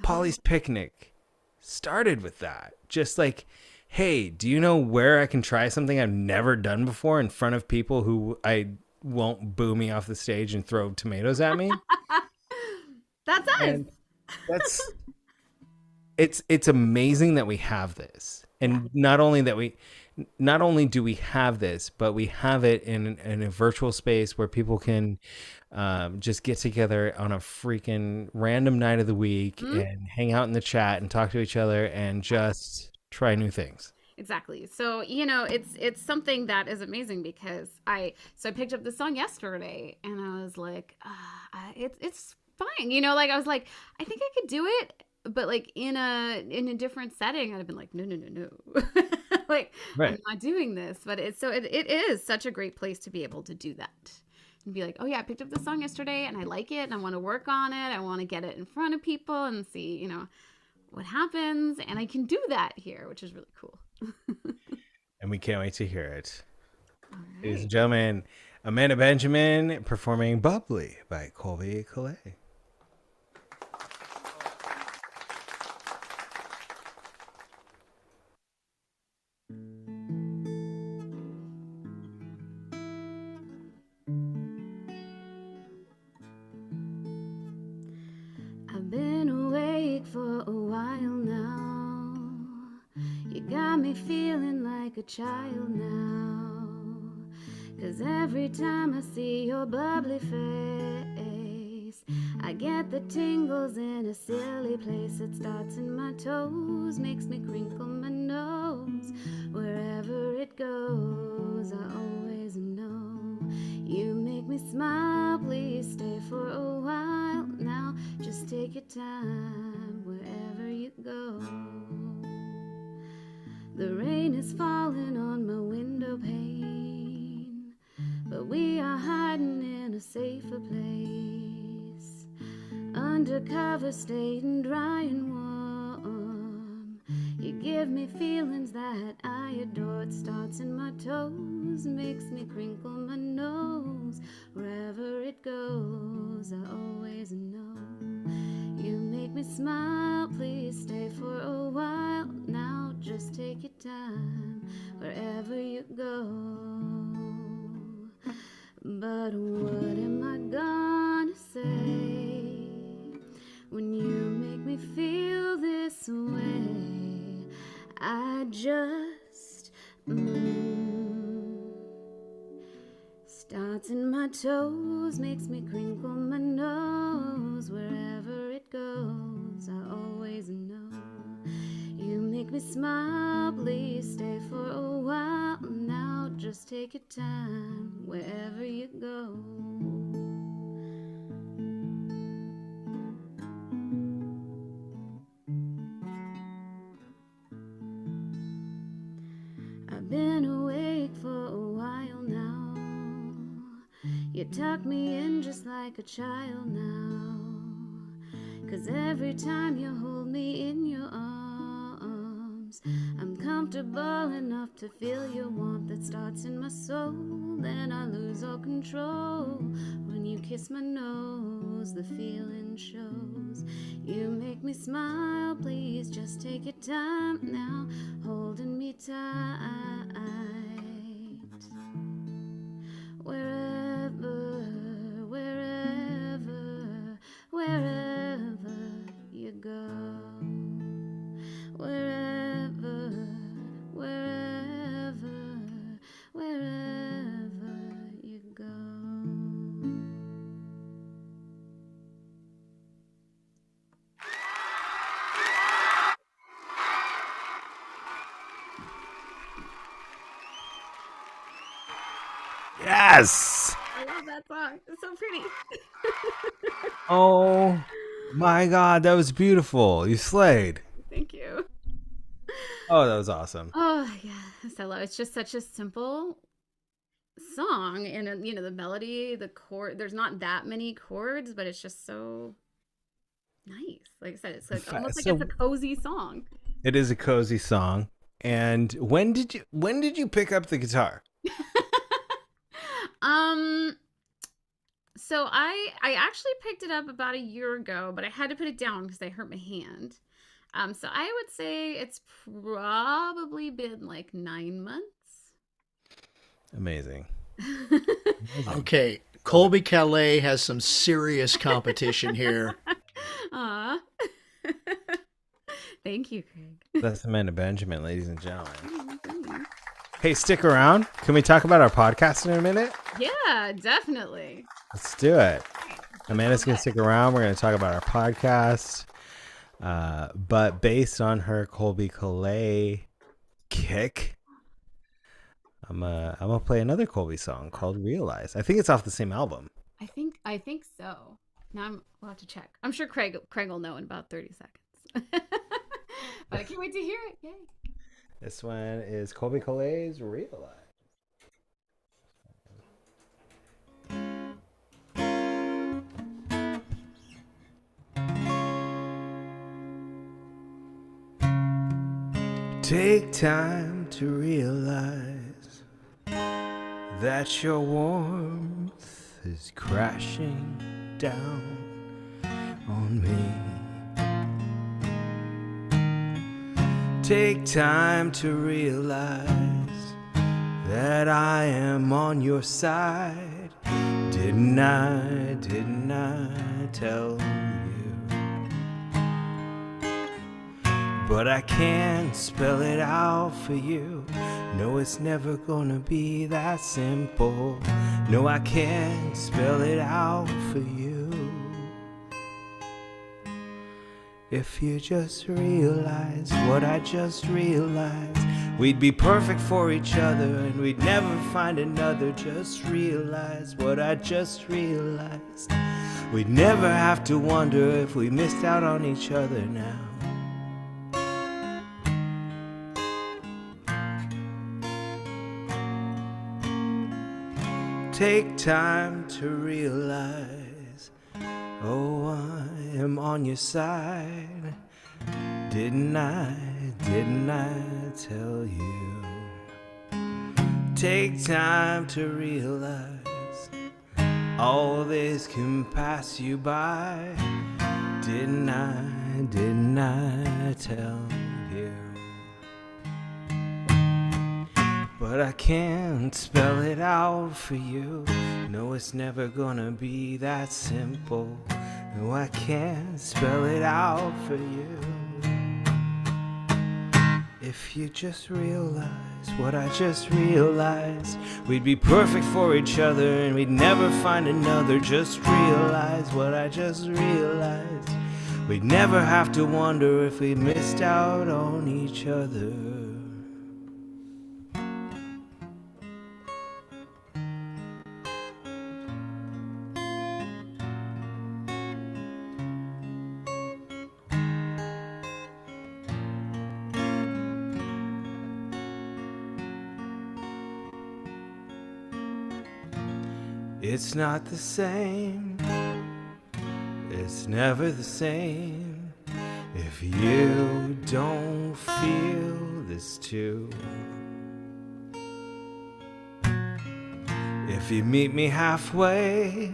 Paulie's Picnic started with that. Just like, hey, do you know where I can try something I've never done before in front of people who I won't boo me off the stage and throw tomatoes at me? That's us. And it's amazing that we have this. And not only do we have this, but we have it in a virtual space where people can just get together on a freaking random night of the week and hang out in the chat and talk to each other and just try new things. Exactly. So, it's something that is amazing because I picked up the song yesterday and I was like, it's fine. I was like, I think I could do it, but like in a different setting, I'd have been like, no. Like, right. I'm not doing this. But it is such a great place to be able to do that and be like, oh yeah, I picked up the song yesterday and I like it and I want to work on it. I want to get it in front of people and see, what happens. And I can do that here, which is really cool. And we can't wait to hear it. Right. Ladies and gentlemen, Amanda Benjamin performing Bubbly by Colby Calais. I've been awake for a while now. You got me feeling like a child now. 'Cause every time I see your bubbly face, I get the tingles in a silly place. It starts in my toes, makes me crinkle my nose. Wherever it goes, I always know. You make me smile, please stay for a while now. Just take your time wherever you go. The rain is falling on my window pane, but we are hiding in a safer place. Undercover, staying dry and warm. You give me feelings that I adore. It starts in my toes, makes me crinkle my nose. Wherever it goes, I always know. You make me smile, please stay for a while now. Just take your time wherever you go. But what am I gonna say when you make me feel this way? I just starts in my toes, makes me crinkle my nose. Wherever it goes, I always know. You make me smile, please stay for a while now. Just take your time wherever you go. I've been awake for a while now. You tuck me in just like a child now. 'Cause every time you hold me in your arms, I'm comfortable enough to feel your warmth that starts in my soul. Then I lose all control. When you kiss my nose, the feeling shows. You make me smile, please just take your time now, holding me tight. Wherever you go. Wherever you go. Yes. I love that song. It's so pretty. Oh My God, that was beautiful. You slayed. Thank you. Oh, that was awesome. Oh yeah, I love it. It's just such a simple song, and the melody, the chord. There's not that many chords, but it's just so nice. Like I said, it's like almost like it's a cozy song. It is a cozy song. And when did you pick up the guitar? So I actually picked it up about a year ago, but I had to put it down because I hurt my hand. So I would say it's probably been like 9 months. Amazing. Okay, Colby Calais has some serious competition here. Thank you, Craig. That's Amanda Benjamin, ladies and gentlemen. Hey, stick around. Can we talk about our podcast in a minute? Yeah, definitely. Let's do it. Amanda's going to stick around. We're going to talk about our podcast. But based on her Colby Calais kick, I'm gonna play another Colby song called "Realize." I think it's off the same album. I think so. Now we'll have to check. I'm sure Craig will know in about 30 seconds. But I can't wait to hear it. Yay! This one is Colby Calais' "Realize." Take time to realize that your warmth is crashing down on me. Take time to realize that I am on your side. Didn't I tell you? But I can't spell it out for you. No, it's never gonna be that simple. No, I can't spell it out for you. If you just realize what I just realized, we'd be perfect for each other and we'd never find another. Just realize what I just realized. We'd never have to wonder if we missed out on each other now. Take time to realize, oh, I am on your side. Didn't I tell you? Take time to realize all this can pass you by. Didn't I tell you? But I can't spell it out for you. No, it's never gonna be that simple. No, I can't spell it out for you. If you just realize what I just realized, we'd be perfect for each other and we'd never find another. Just realize what I just realized. We'd never have to wonder if we missed out on each other. It's not the same, it's never the same, if you don't feel this too. If you meet me halfway,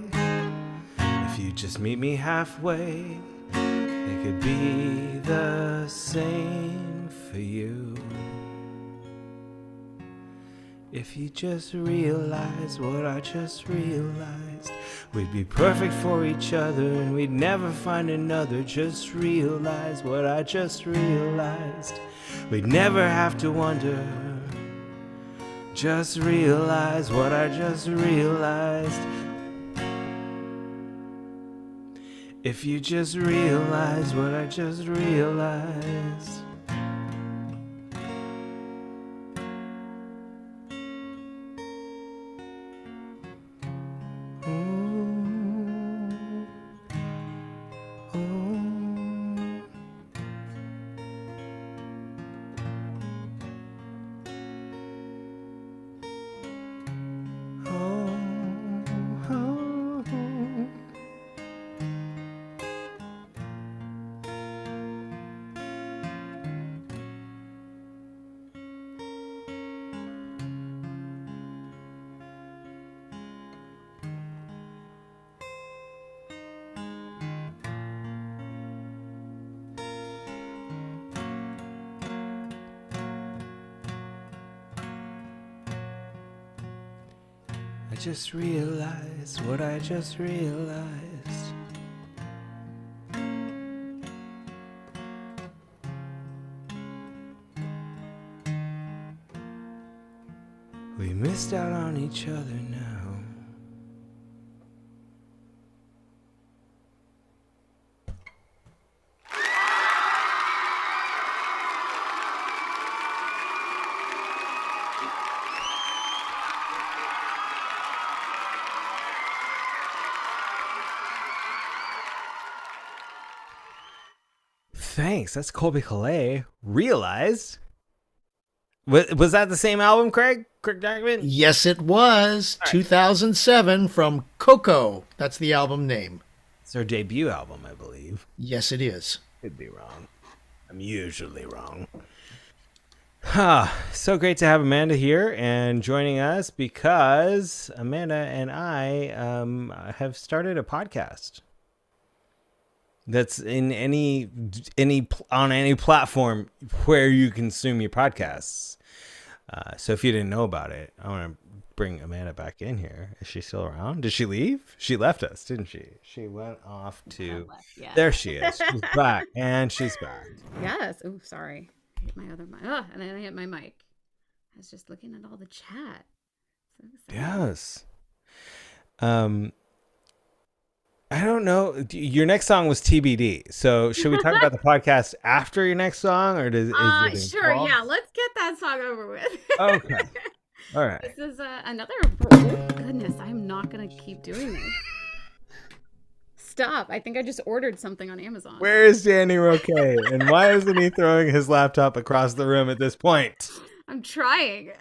if you just meet me halfway, it could be the same for you. If you just realize what I just realized, we'd be perfect for each other and we'd never find another. Just realize what I just realized. We'd never have to wonder. Just realize what I just realized. If you just realize what I just realized. Oh, I just realized what I just realized. We missed out on each other now. Thanks. That's Colby Calais. Realized. Was that the same album, Craig? Craig Jackman? Yes, it was. Right. 2007 from Coco. That's the album name. It's their debut album, I believe. Yes, it is. Could be wrong. I'm usually wrong. So great to have Amanda here and joining us because Amanda and I have started a podcast. That's in any on any platform where you consume your podcasts. So if you didn't know about it, I want to bring Amanda back in here. Is she still around? Did she leave? She left us, didn't she? She went off to. Yeah. There she is. She's back, and she's back. Yes. Oh, sorry. I hit my other mic. Oh, and then I hit my mic. I was just looking at all the chat. So yes. I don't know. Your next song was TBD. So should we talk about the podcast after your next song, or is it sure? Yeah, let's get that song over with. Okay. All right. This is another. Oh, goodness, I'm not gonna keep doing this. Stop! I think I just ordered something on Amazon. Where is Danny Roque, and why isn't he throwing his laptop across the room at this point? I'm trying.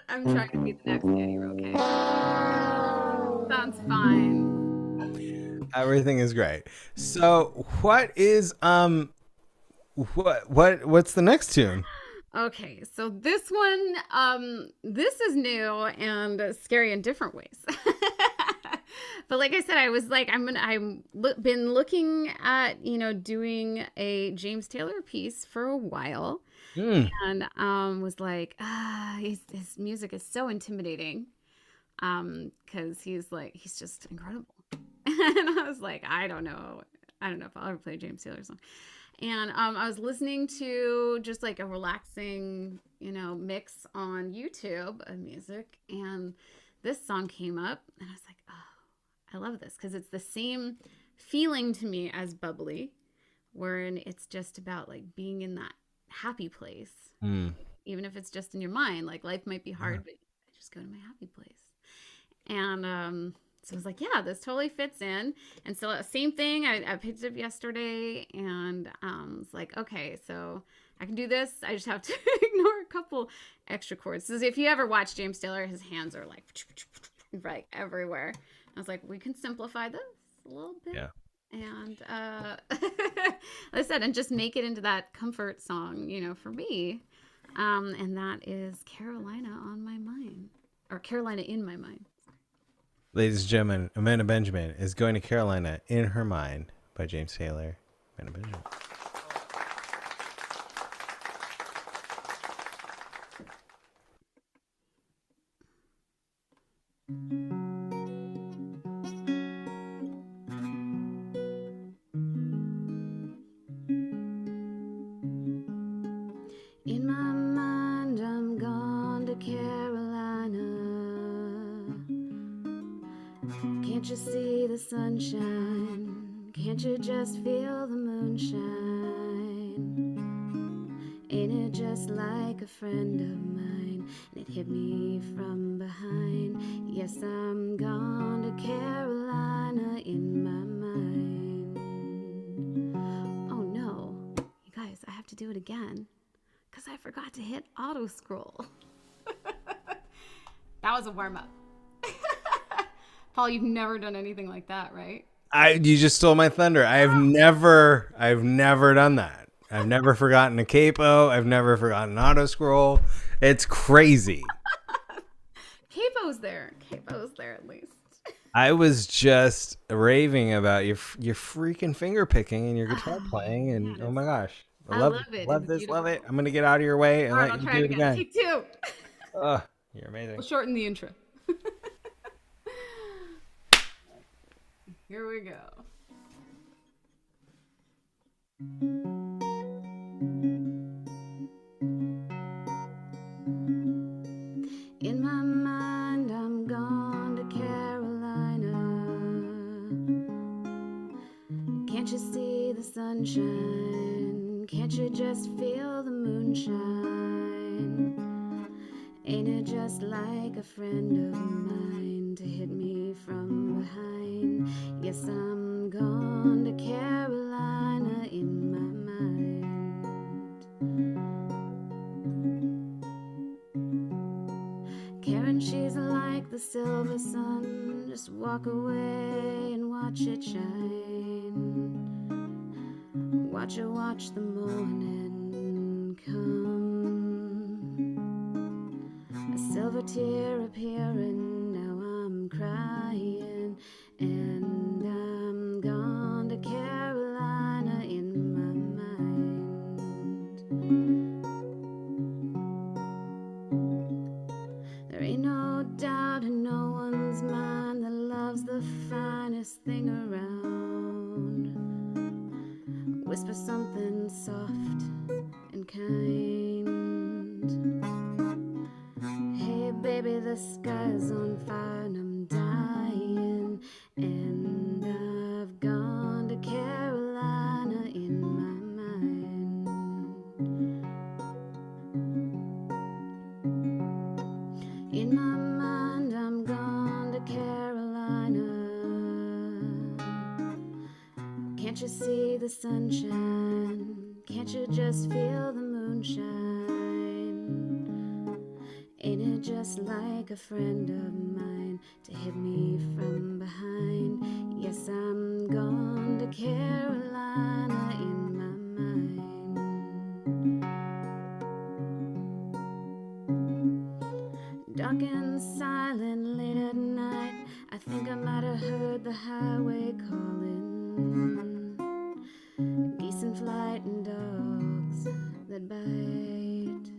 I'm trying to be the next Danny Roque. Sounds fine. Everything is great. So what is what's the next tune? Okay, so this one this is new and scary in different ways. But like I said, I was like been looking at, doing a James Taylor piece for a while. And was like, his music is so intimidating. Cuz he's just incredible. And I was like, I don't know if I'll ever play a James Taylor song. And I was listening to just like a relaxing, mix on YouTube of music, and this song came up, and I was like, oh, I love this because it's the same feeling to me as Bubbly, wherein it's just about like being in that happy place, even if it's just in your mind. Like life might be hard, but I just go to my happy place. And so I was like, yeah, this totally fits in. And so same thing, I picked it up yesterday and was like, okay, so I can do this. I just have to ignore a couple extra chords. So if you ever watch James Taylor, his hands are like right everywhere. I was like, we can simplify this a little bit. Yeah. And like I said, and just make it into that comfort song, for me. And that is Carolina on My Mind, or Carolina in My Mind. Ladies and gentlemen, Amanda Benjamin is going to Carolina in Her Mind by James Taylor. Amanda Benjamin. In my mind, I'm gone to Carolina. Can't you see the sunshine? Can't you just feel the moonshine? Ain't it just like a friend of mine? And it hit me from behind. Yes, I'm gone to Carolina in my mind. Oh no, you guys, I have to do it again because I forgot to hit auto scroll. That was a warm-up. Paul, you've never done anything like that, right? You just stole my thunder. I've never done that. I've never forgotten a capo. I've never forgotten auto scroll. It's crazy. Capo's there at least. I was just raving about your freaking finger picking and your guitar playing, and oh my gosh, I love it. Love this, love it. I'm gonna get out of your way and let you do it again. Take two. You're amazing. We'll shorten the intro. Here we go. In my mind, I'm gone to Carolina. Can't you see the sunshine? Can't you just feel the moonshine? Ain't it just like a friend of mine to hit me from behind? Yes, I'm gone to Carolina in my mind. Karen, she's like the silver sun. Just walk away and watch it shine. Watch her watch the morning come. A silver tear appearing, now I'm crying, and I'm gone to Carolina in my mind. There ain't no doubt in no one's mind that love's the finest thing around. Whisper something soft and kind. Hey baby, the sky's on fire and I'm dying, and I've gone to Carolina in my mind. In my mind, I'm gone to Carolina. Can't you see the sunshine? Can't you just feel the moonshine? Ain't it just like a friend of mine to hit me from behind? Yes, I'm gone to Carolina in my mind. Dark and silent late at night, I think I might have heard the highway calling. Geese in flight and dogs that bite.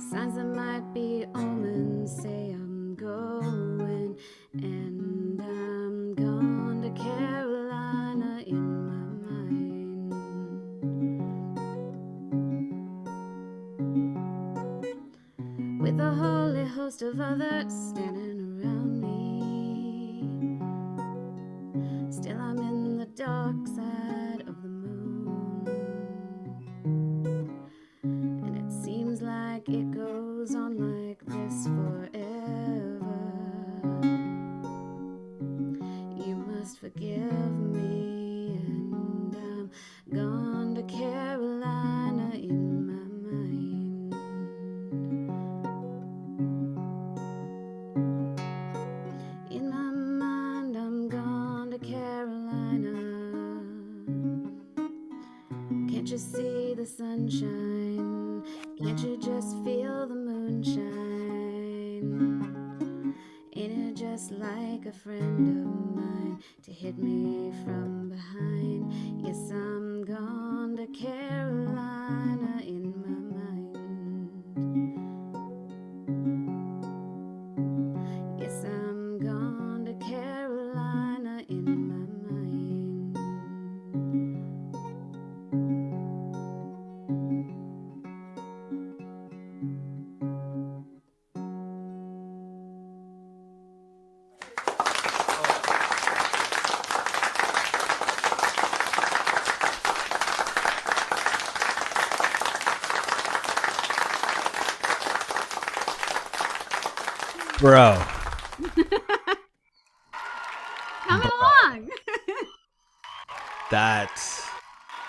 Signs that might be omens say I'm going, and I'm gone to Carolina in my mind. With a holy host of others standing around me, still I'm in the dark side of the moon, and it seems like it goes on like this forever. You must forgive me, and I'm gone to Carolina in my mind. In my mind, I'm gone to Carolina. Can't you see the sunshine? Can't you just feel the moonshine? Ain't it just like a friend of mine to hit me from behind? Yes, I'm gone to Carolina in my mind. Yes, I'm gone to Carolina in my mind. Bro. Coming along. That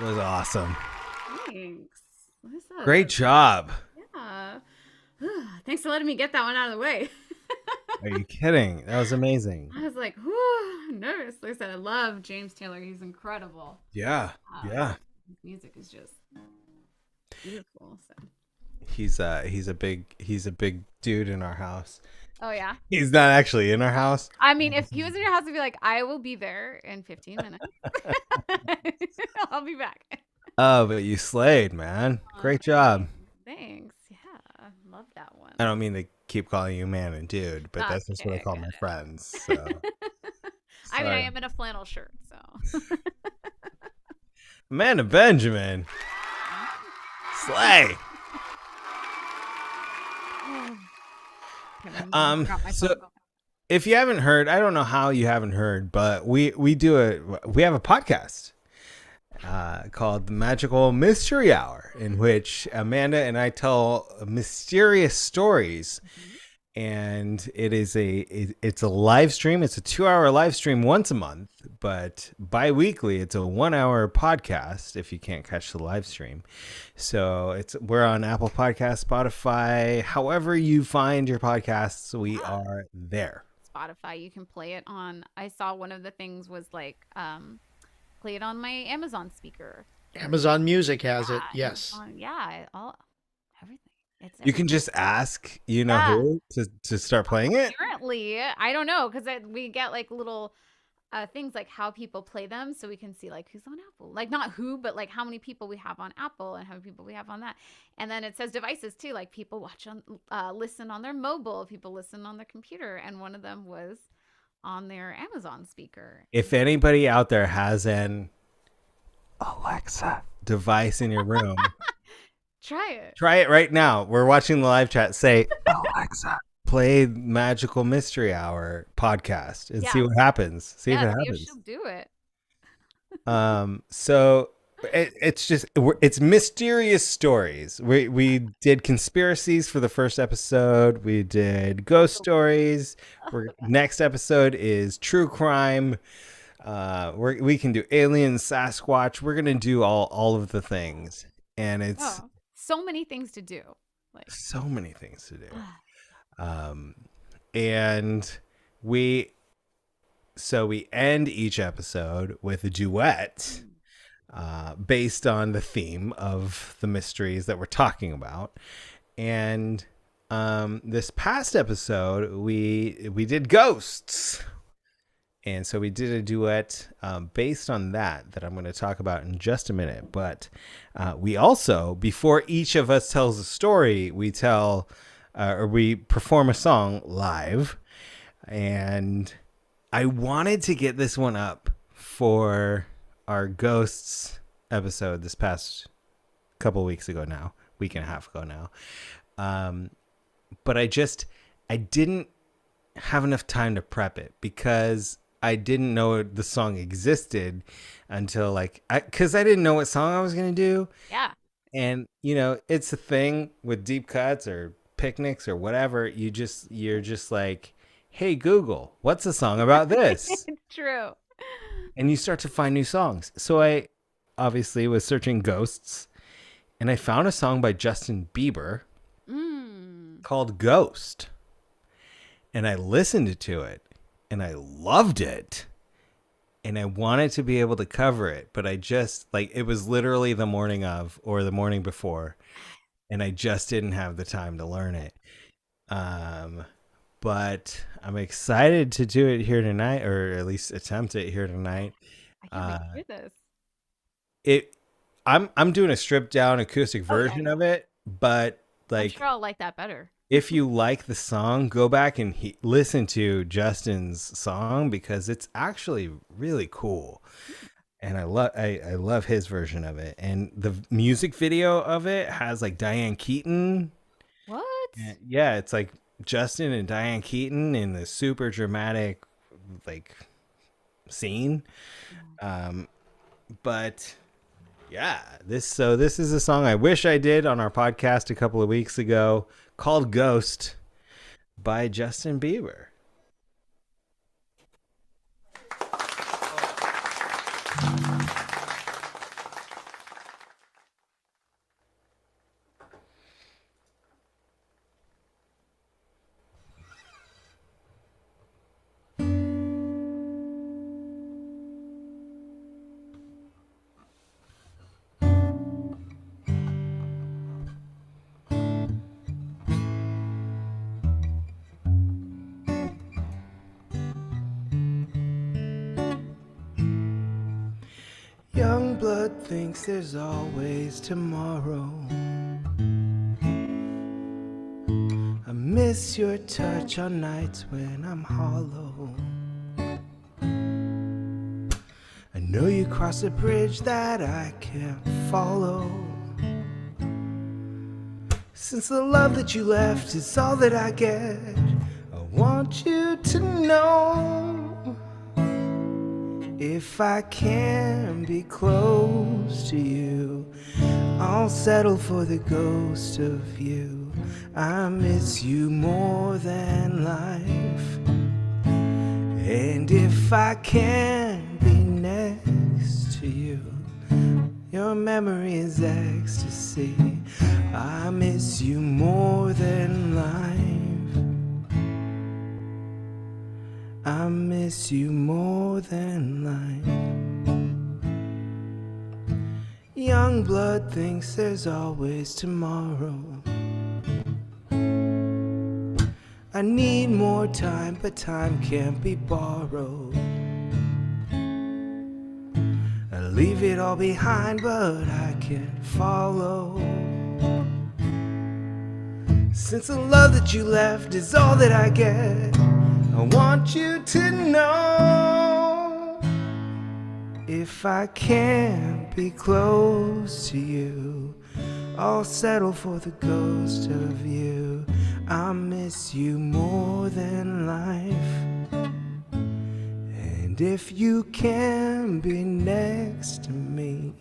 was awesome. Thanks. What's up? Great job. Yeah. Thanks for letting me get that one out of the way. Are you kidding? That was amazing. I was like, whew, nervous. Like I said, I love James Taylor. He's incredible. Yeah. Yeah. His music is just beautiful. So. He's a big dude in our house. Oh yeah. He's not actually in our house. I mean, if he was in your house, I'd be like, I will be there in 15 minutes. I'll be back. Oh, but you slayed, man. Great job. Thanks. Yeah, love that one. I don't mean to keep calling you man and dude, but that's just what I okay, call my friends. So I mean, I Sorry. am in a flannel shirt, so. Amanda Benjamin. Slay. So if you haven't heard, I don't know how you haven't heard, but we have a podcast called the Magical Mystery Hour, in which Amanda and I tell mysterious stories. And it's a live stream. It's a 2-hour live stream once a month, but bi-weekly it's a 1-hour podcast if you can't catch the live stream. So we're on Apple Podcasts, Spotify, however you find your podcasts, we are there. Spotify, you can play it on. I saw one of the things was like play it on my Amazon speaker. Amazon Music has it. Yes. Everything. You can just ask, who to start playing it. Apparently, I don't know, because we get like little things like how people play them, so we can see like who's on Apple, like not who, but like how many people we have on Apple and how many people we have on that. And then it says devices too, like people watch on, listen on their mobile, people listen on their computer, and one of them was on their Amazon speaker. If anybody out there has an Alexa device in your room. Try it right now. We're watching the live chat. Say, Alexa, play Magical Mystery Hour podcast and see what happens. See if it happens. She'll do it. So it's mysterious stories. We did conspiracies for the first episode. We did ghost stories. Next episode is true crime. We can do aliens, Sasquatch. We're gonna do all of the things, and it's. So many things to do. So many things to do. And we end each episode with a duet based on the theme of the mysteries that we're talking about. And this past episode, we did ghosts. And so we did a duet based on that I'm going to talk about in just a minute. But we also, before each of us tells a story, we perform a song live. And I wanted to get this one up for our ghosts episode this past week and a half ago now. But I didn't have enough time to prep it because I didn't know the song existed until because I didn't know what song I was going to do. Yeah. And, it's a thing with deep cuts or picnics or whatever. You're just like, hey, Google, what's a song about this? True. And you start to find new songs. So I obviously was searching ghosts and I found a song by Justin Bieber called Ghost. And I listened to it. And I loved it. And I wanted to be able to cover it. But I just, it was literally the morning of or the morning before. And I just didn't have the time to learn it. But I'm excited to do it here tonight. Or at least attempt it here tonight. I can't wait to hear this. I'm doing a stripped down acoustic version of it. But I'm sure I'll like that better. If you like the song, go back and listen to Justin's song because it's actually really cool. And I love his version of it. And the music video of it has Diane Keaton. What? Yeah, it's Justin and Diane Keaton in this super dramatic scene. But yeah, this is a song I wish I did on our podcast a couple of weeks ago, called Ghost by Justin Bieber. Young blood thinks there's always tomorrow. I miss your touch on nights when I'm hollow. know you crossed a bridge that I can't follow. Since the love that you left is all that I get, I want you to know, if I can be close to you, I'll settle for the ghost of you. I miss you more than life. And if I can be next to you, your memory is ecstasy. I miss you more than life. I miss you more than life. Young blood thinks there's always tomorrow. I need more time, but time can't be borrowed. I leave it all behind, but I can't follow. Since the love that you left is all that I get, I want you to know, if I can't be close to you, I'll settle for the ghost of you. I miss you more than life. And if you can be next to me,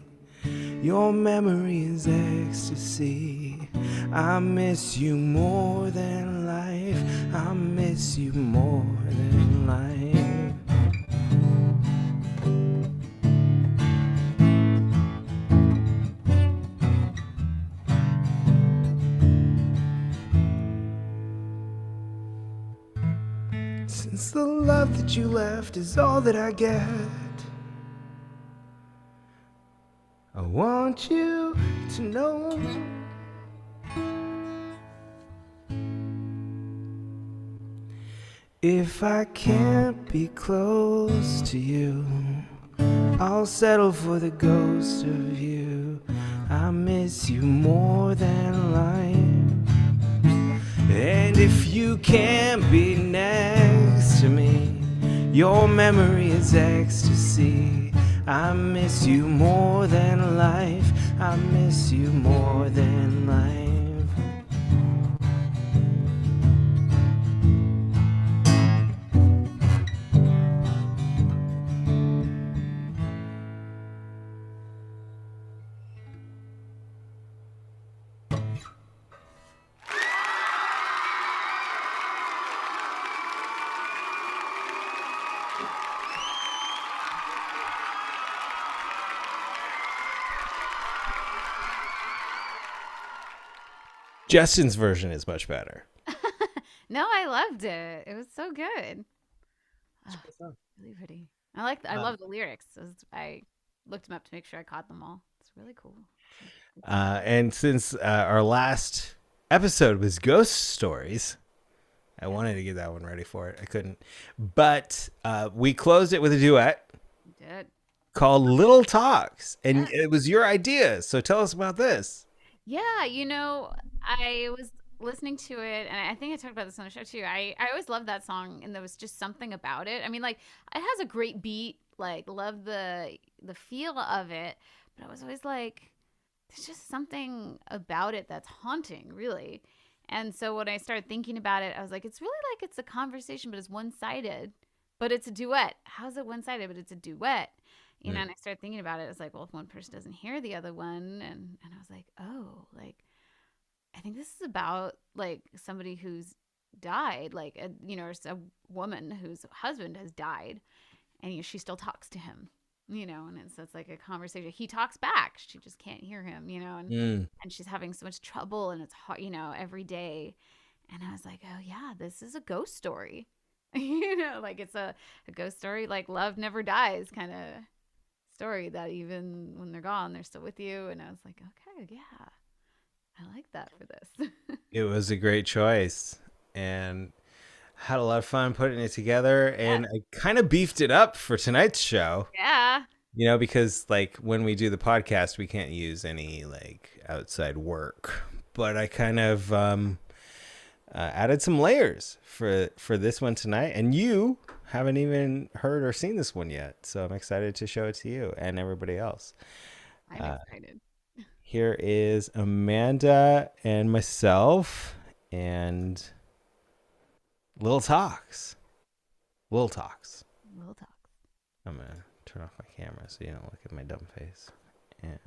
your memory is ecstasy. I miss you more than life. I miss you more than life. Since the love that you left is all that I get, I want you to know, if I can't be close to you, I'll settle for the ghost of you. I miss you more than life. And if you can't be next to me, your memory is ecstasy. I miss you more than life. I miss you more than life. Justin's version is much better. No, I loved it. It was so good. Really pretty. I love the lyrics. I looked them up to make sure I caught them all. It's really cool. And since our last episode was ghost stories, I wanted to get that one ready for it. I couldn't. But we closed it with a duet. You did. Called Little Talks. And it was your idea. So tell us about this. Yeah, I was listening to it, and I think I talked about this on the show too. I always loved that song, and there was just something about it. I mean, like, it has a great beat, like, love the feel of it, but I was always like, there's just something about it that's haunting, really. And so when I started thinking about it, I was like, it's really like it's a conversation, but it's one-sided, but it's a duet. How's it one-sided, but it's a duet? And I started thinking about it. I was like, well, if one person doesn't hear the other one, and I was like, oh, like, I think this is about, like, somebody who's died, like, a woman whose husband has died, and she still talks to him, and it's like a conversation. He talks back. She just can't hear him, and she's having so much trouble, and it's hard, every day. And I was like, oh, yeah, this is a ghost story, like, it's a ghost story, like, love never dies kind of story, that even when they're gone, they're still with you. And I was like, okay, yeah, I like that for this. It was a great choice, and had a lot of fun putting it together. And I kind of beefed it up for tonight's show. Yeah. Because, like, when we do the podcast, we can't use any, like, outside work. But I kind of added some layers for this one tonight, and you haven't even heard or seen this one yet, so I'm excited to show it to you and everybody else. I'm excited. Here is Amanda and myself and Lil Talks. We'll talk. I'm gonna turn off my camera so you don't look at my dumb face. And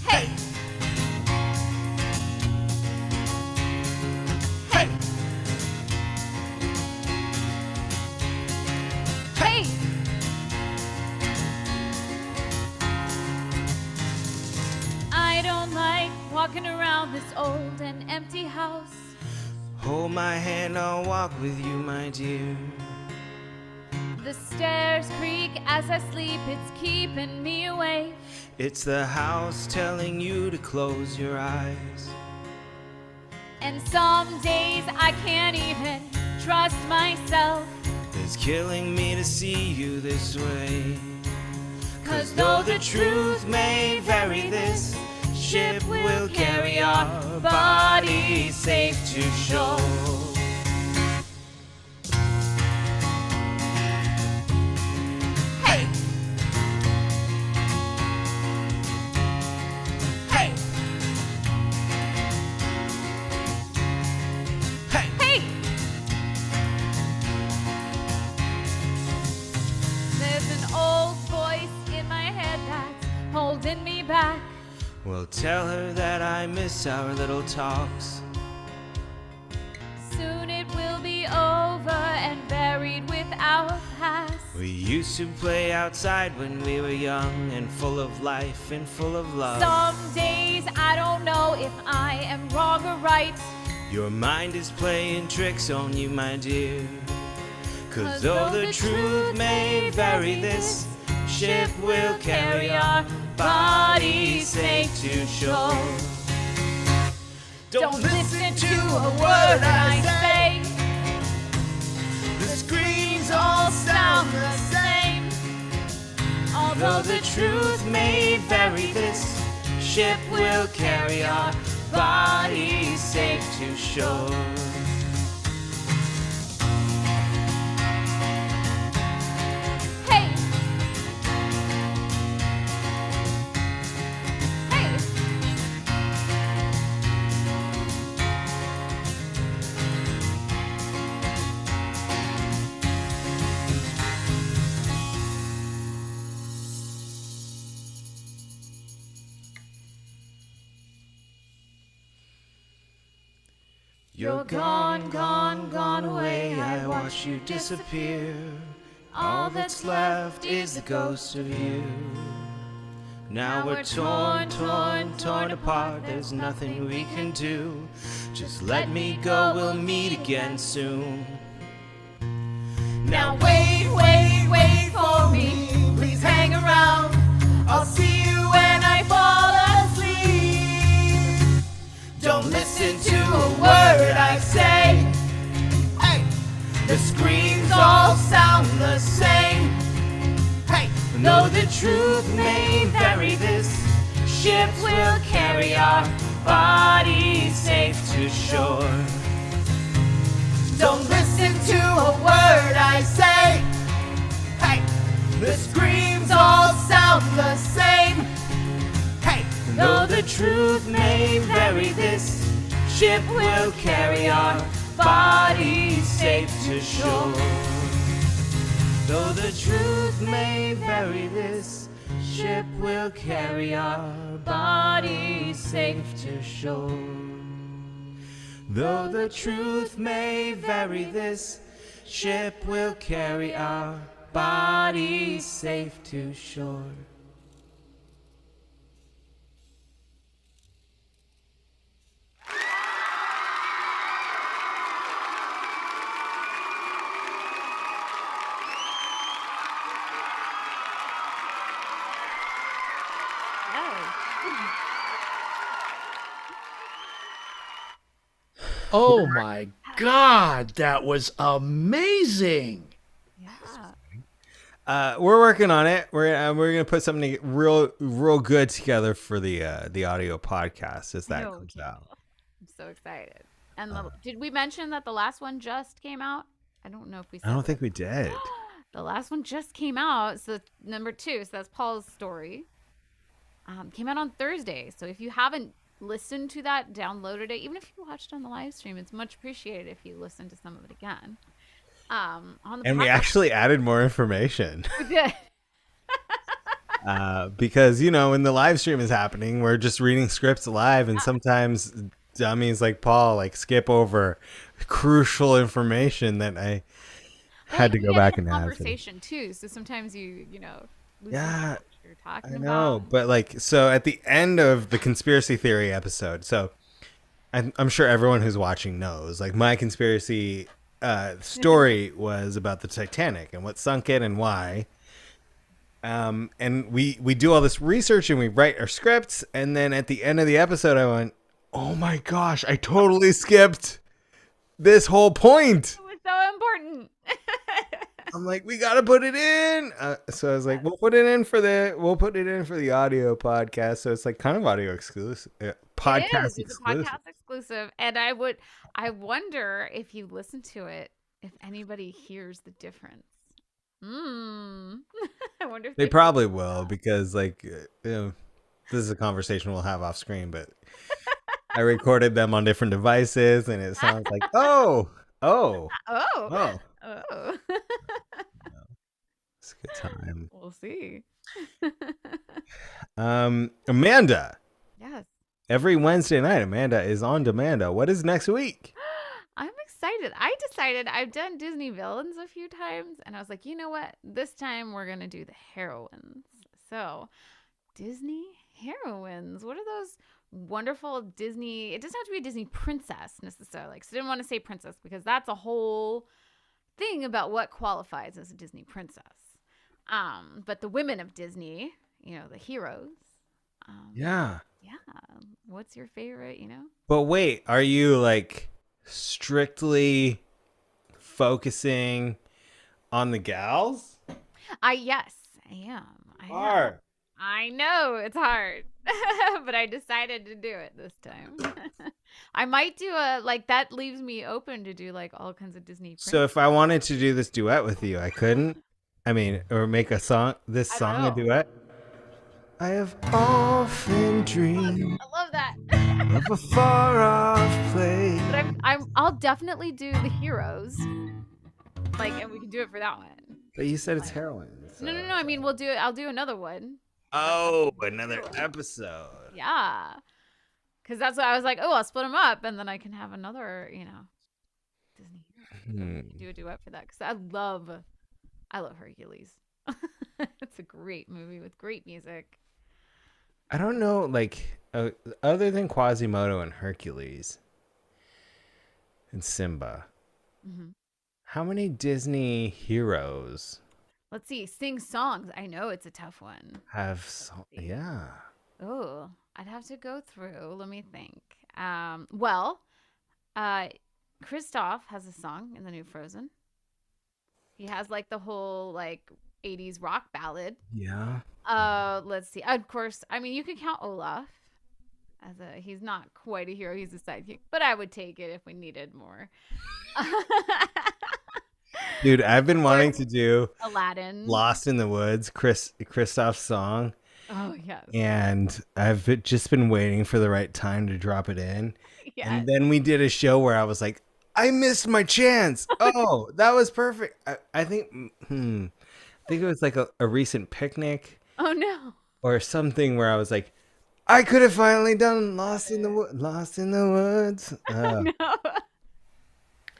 Hey! Hey! Hey! I don't like walking around this old and empty house. hold my hand, I'll walk with you, my dear. The stairs creak as I sleep, it's keeping me awake. It's the house telling you to close your eyes. And some days I can't even trust myself. It's killing me to see you this way. 'Cause though the truth may vary, this ship will carry our bodies safe to shore. Hey! Hey! Hey! Hey! There's an old voice in my head that's holding me back. Well, tell her that I miss our little talks. Soon it will be over and buried with our past. We used to play outside when we were young and full of life and full of love. Some days I don't know if I am wrong or right. Your mind is playing tricks on you, my dear. 'Cause though the truth may vary, this ship will carry our bodies safe to shore. Don't listen to a word I say. The screams all sound the same. Although the truth may vary, this ship will carry our bodies safe to shore. Hey! Hey! You're gone, gone, gone away. I watch you disappear. All that's left is the ghost of you. Now we're torn, torn, torn apart. There's nothing we can do. Just let me go, we'll meet again soon. Now wait, wait, wait for me. Please hang around. I'll see you when I fall asleep. Don't listen to a word I say. Hey! The screams all sound the same. Hey! Though the truth may vary, this ship will carry our bodies safe to shore. Don't listen to a word I say. Hey! The screams all sound the same. Hey! Though the truth may vary, this ship will carry our bodies safe to shore. Though the truth may vary, this ship will carry our bodies safe to shore. Though the truth may vary, this ship will carry our bodies safe to shore. Oh my God, that was amazing. Yeah. We're working on it. We're gonna put something real good together for the audio podcast as that No, comes Kendall. out. I'm so excited. And did we mention that the last one just came out? I don't know if we said I don't that. think we did. The last one just came out. So number 2, so that's Paul's story. Came out on Thursday. So if you haven't listened to that, downloaded it, even if you watched on the live stream, it's much appreciated if you listen to some of it again. On the And we podcast- actually added more information. we did. Because when the live stream is happening, we're just reading scripts live, and sometimes dummies like Paul skip over crucial information that I had to You go get back in and add. conversation too. So sometimes you lose Yeah, what you're talking I know, about. but so at the end of the conspiracy theory episode, so I'm sure everyone who's watching knows, my conspiracy story was about the Titanic and what sunk it and why. And we do all this research and we write our scripts, and then at the end of the episode, I went, "Oh my gosh, I totally skipped this whole point." It was so important. I'm like, "We gotta put it in." So I was like, "We'll put it in for the audio podcast." So it's kind of audio exclusive, podcast It's a exclusive. podcast exclusive, and I wonder if you listen to it, if anybody hears the difference. I wonder if They probably will, because this is a conversation we'll have off screen, but I recorded them on different devices, and it sounds like oh. Oh. It's a good time. We'll see. Amanda. Yes. Every Wednesday night, Amanda is on Demanda. What is next week? I'm excited. I decided I've done Disney villains a few times, and I was like, you know what? This time we're going to do the heroines. So, Disney heroines. What are those wonderful Disney? It doesn't have to be a Disney princess necessarily, because I didn't want to say princess, because that's a whole thing about what qualifies as a Disney princess. But the women of Disney, the heroes. Yeah. What's your favorite, But wait, are you strictly focusing on the gals? Yes, I am. I know it's hard, but I decided to do it this time. I might do that leaves me open to do all kinds of Disney. So if I wanted to do this duet with you, I couldn't? Or make a song a duet? I have often dreamed I love that. of a far off place. But I'll definitely do the heroes, and we can do it for that one. But you said it's heroines. No. I mean, we'll do it. I'll do another one. Oh, another episode. Yeah, because that's what I was like. Oh, I'll split them up, and then I can have another, Disney hero. Do a duet for that, because I love Hercules. It's a great movie with great music. I don't know, other than Quasimodo and Hercules and Simba, how many Disney heroes Let's see. Sing songs. I know it's a tough one. have yeah. Oh, I'd have to go through. Let me think. Well, Kristoff has a song in the new Frozen. He has the whole 80s rock ballad. Yeah. Let's see. Of course, I mean, you can count Olaf as he's not quite a hero, he's a sidekick, but I would take it if we needed more. Dude, I've been wanting to do Aladdin. Lost in the Woods, Kristoff's song. Oh, yes. And I've just been waiting for the right time to drop it in. Yes. And then we did a show where I was like, I missed my chance. Oh, that was perfect. I think it was a recent picnic. Oh, no. Or something where I was like, I could have finally done Lost in the Woods. No.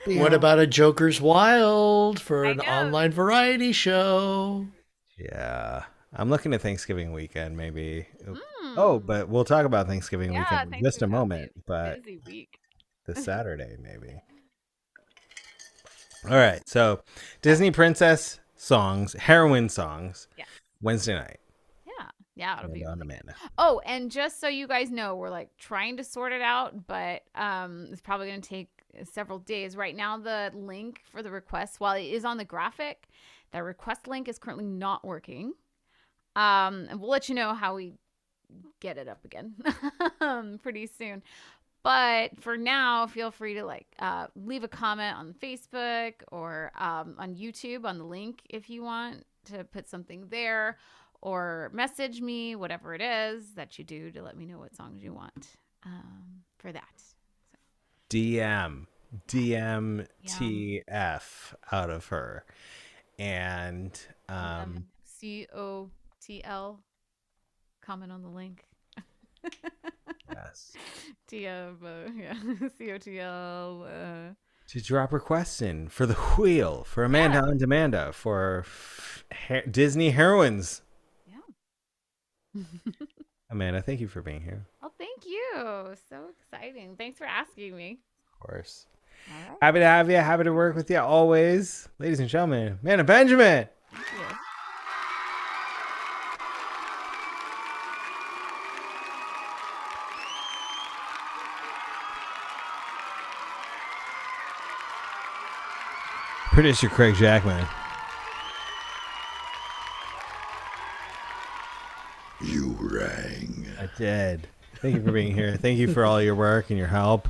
What about a Joker's Wild for an know. online variety show? Yeah. I'm looking at Thanksgiving weekend, maybe. Oh, but we'll talk about Thanksgiving weekend in just a moment. But Busy week. this Saturday, maybe. All right. So Disney princess songs, heroine songs, Wednesday night. Yeah, it'll be on really good. Amanda. Oh, and just so you guys know, we're trying to sort it out, but it's probably going to take several days. Right now, the link for the request, while it is on the graphic, that request link is currently not working. And we'll let you know how we get it up again pretty soon. But for now, feel free to leave a comment on Facebook or on YouTube on the link if you want to put something there, or message me, whatever it is that you do, to let me know what songs you want for that. So. DM TF out of her. And COTL, comment on the link. Yes. COTL. To drop requests in for the wheel, for Amanda and Amanda, for Disney heroines. Yeah. Amanda, thank you for being here. Oh, thank you. So exciting. Thanks for asking me. Of course. All right. Happy to have you. Happy to work with you always. Ladies and gentlemen, Amanda Benjamin. Thank you. Producer Craig Jackman. You rang. I did. Thank you for being here. Thank you for all your work and your help.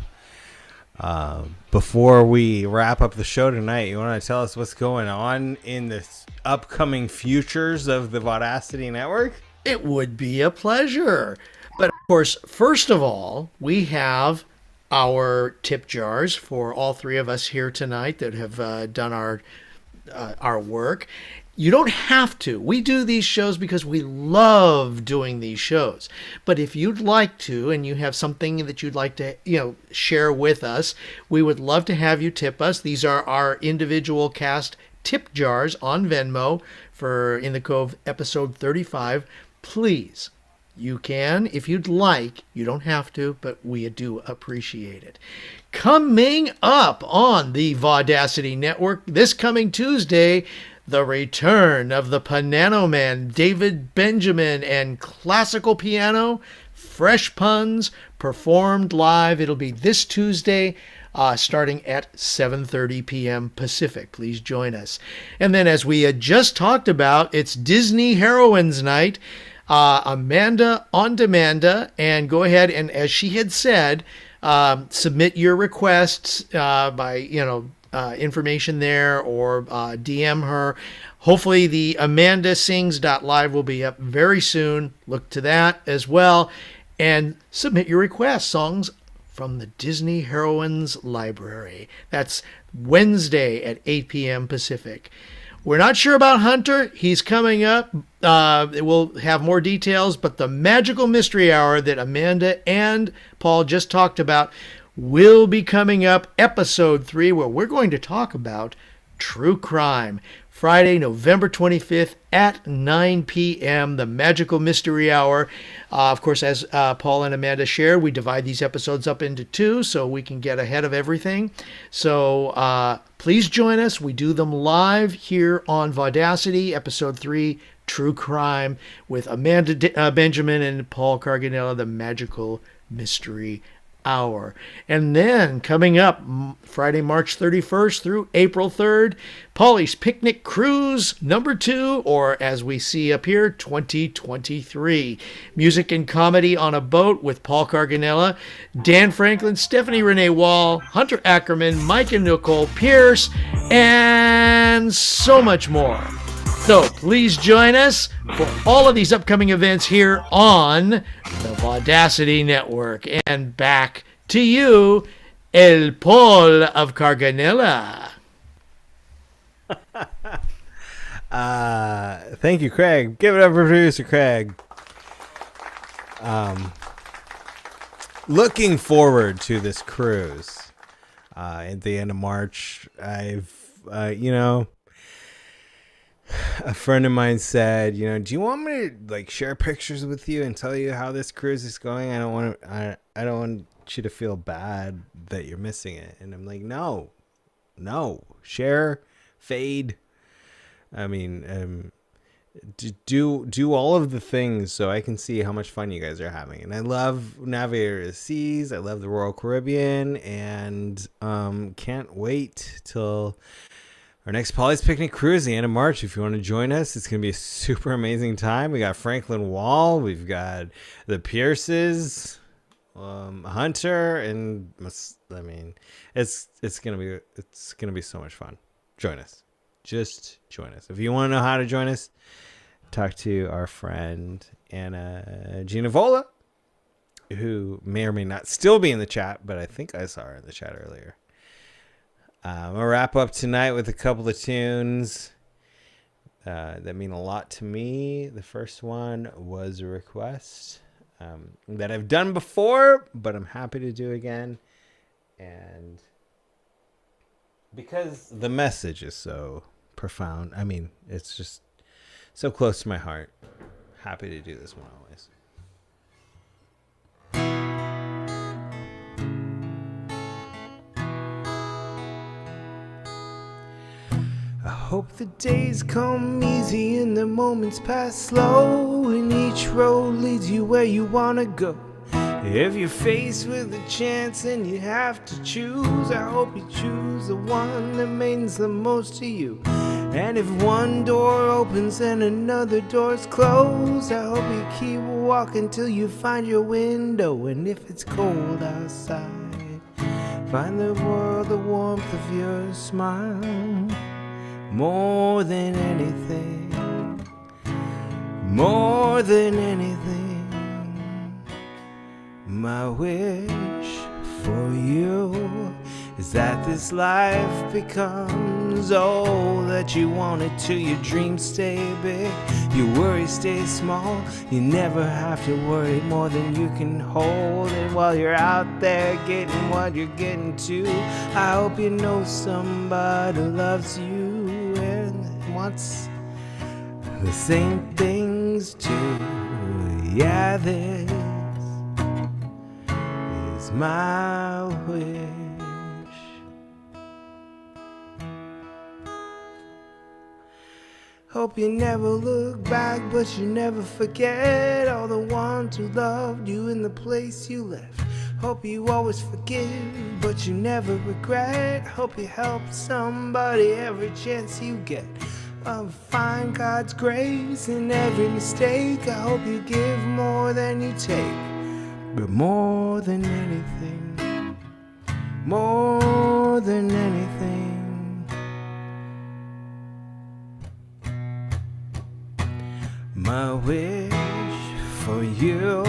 Before we wrap up the show tonight, you want to tell us what's going on in the upcoming futures of the Vaudacity network? It would be a pleasure. But of course, first of all, we have our tip jars for all three of us here tonight that have done our work. You don't have to. We do these shows because we love doing these shows. But if you'd like to, and you have something that you'd like to, share with us, we would love to have you tip us. These are our individual cast tip jars on Venmo for In the Cove episode 35. Please, you can, if you'd like. You don't have to, but we do appreciate it. Coming up on the Vaudacity Network this coming Tuesday, the return of the Piano Man, David Benjamin, and classical piano, fresh puns, performed live. It'll be this Tuesday, starting at 7:30 p.m. Pacific. Please join us. And then, as we had just talked about, it's Disney Heroines Night. Amanda on Demanda, and go ahead and, as she had said, submit your requests by information there, or DM her. Hopefully the amandasings.live will be up very soon. Look to that as well, and submit your requests, songs from the Disney Heroines Library. That's Wednesday at 8 p.m. Pacific. We're not sure about Hunter. He's coming up. We'll have more details, but the Magical Mystery Hour that Amanda and Paul just talked about will be coming up, episode 3, where we're going to talk about true crime. Friday, November 25th at 9 p.m., the Magical Mystery Hour. Of course, as Paul and Amanda shared, we divide these episodes up into 2 so we can get ahead of everything. So please join us. We do them live here on Vaudacity, episode 3, True Crime, with Amanda Benjamin and Paul Carganella, the Magical Mystery Hour. And then coming up Friday, March 31st through April 3rd, Paulie's Picnic Cruise number 2, or as we see up here, 2023. Music and comedy on a boat with Paul Carganella, Dan Franklin, Stephanie Renee Wall, Hunter Ackerman, Mike and Nicole Pierce, and so much more. So please join us for all of these upcoming events here on the Vaudacity Network. And back to you, El Paul of Carganella. Thank you, Craig. Give it up for Producer Craig. Looking forward to this cruise at the end of March. I've, a friend of mine said, do you want me to share pictures with you and tell you how this cruise is going? I don't want you to feel bad that you're missing it. And I'm like, no, share, fade. I mean, do all of the things so I can see how much fun you guys are having. And I love Navigator of the Seas. I love the Royal Caribbean, and can't wait till our next Paulie's Picnic cruise, the end of March. If you want to join us, it's going to be a super amazing time. We got Franklin Wall, we've got the Pierces, Hunter, and I mean, it's gonna be so much fun. Join us. Just join us. If you want to know how to join us, talk to our friend Anna Ginavola, who may or may not still be in the chat, but I think I saw her in the chat earlier. I'll wrap up tonight with a couple of tunes that mean a lot to me. The first one was a request that I've done before, but I'm happy to do again. And because the message is so profound, I mean, it's just so close to my heart. Happy to do this one always. I hope the days come easy and the moments pass slow, and each road leads you where you wanna go. If you're faced with a chance and you have to choose, I hope you choose the one that means the most to you. And if one door opens and another door's closed, I hope you keep walking till you find your window. And if it's cold outside, find the world the warmth of your smile. More than anything, more than anything, my wish for you is that this life becomes all that you want it to. Your dreams stay big, your worries stay small. You never have to worry more than you can hold. And while you're out there getting what you're getting to, I hope you know somebody loves you and wants the same things too. Yeah, this is my wish. Hope you never look back, but you never forget all the ones who loved you in the place you left. Hope you always forgive, but you never regret. Hope you help somebody every chance you get. Find God's grace in every mistake. I hope you give more than you take, but more than anything, more than anything, my wish for you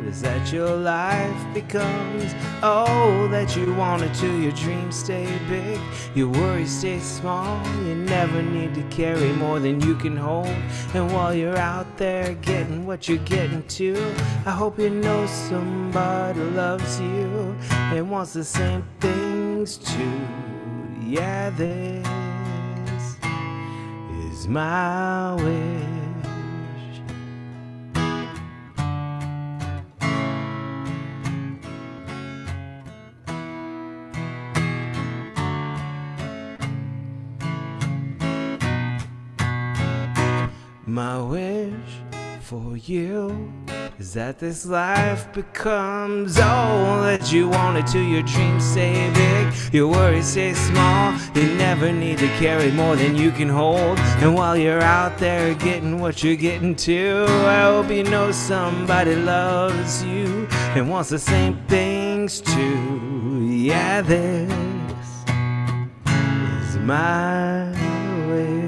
is that your life becomes all that you want it to. Your dreams stay big, your worries stay small. You never need to carry more than you can hold. And while you're out there getting what you're getting to, I hope you know somebody loves you and wants the same things too. Yeah, this is my wish. My wish for you is that this life becomes all that you want it to. Your dreams stay big, your worries stay small. You never need to carry more than you can hold. And while you're out there getting what you're getting to, I hope you know somebody loves you and wants the same things too. Yeah, this is my wish.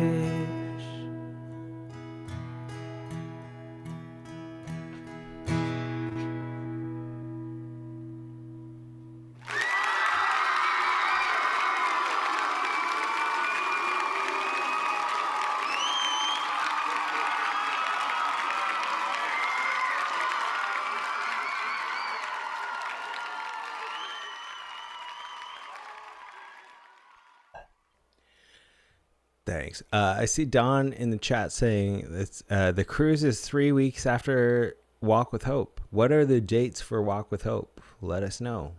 Thanks. I see Don in the chat saying that the cruise is 3 weeks after Walk with Hope. What are the dates for Walk with Hope? Let us know.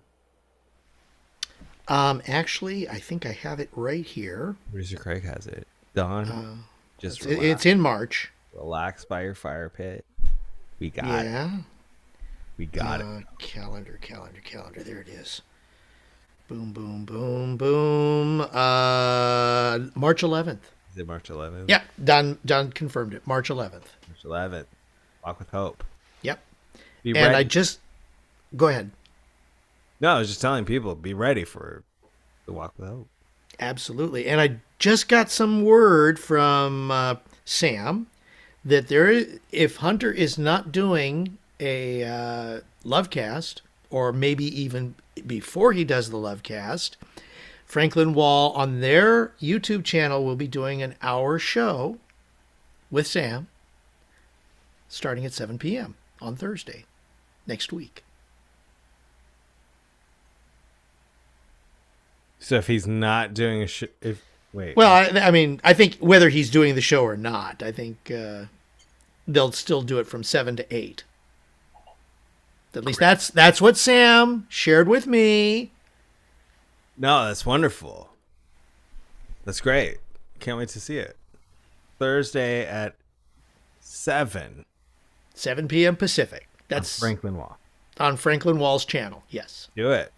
Actually, I think I have it right here. Producer Craig has it. Don, it's in March. Relax by your fire pit. We got it. Yeah. We got it. Calendar. There it is. Boom, boom, boom, boom. March 11th. Is it March 11th? Yeah, Don confirmed it. March 11th. March 11th. Walk with Hope. Yep. Be And ready. Go ahead. No, I was just telling people, be ready for the Walk with Hope. Absolutely. And I just got some word from Sam that if Hunter is not doing a Lovecast, or maybe even before he does the Lovecast, Franklin Wall on their YouTube channel will be doing an hour show with Sam starting at 7 p.m. on Thursday next week. So if he's not doing a wait. Well, I mean, I think whether he's doing the show or not, I think they'll still do it from 7 to 8. At least that's what Sam shared with me. No, that's wonderful. That's great. Can't wait to see it. Thursday at 7 p.m. Pacific. That's Franklin Wall. on Franklin Wall's channel. Yes. Do it.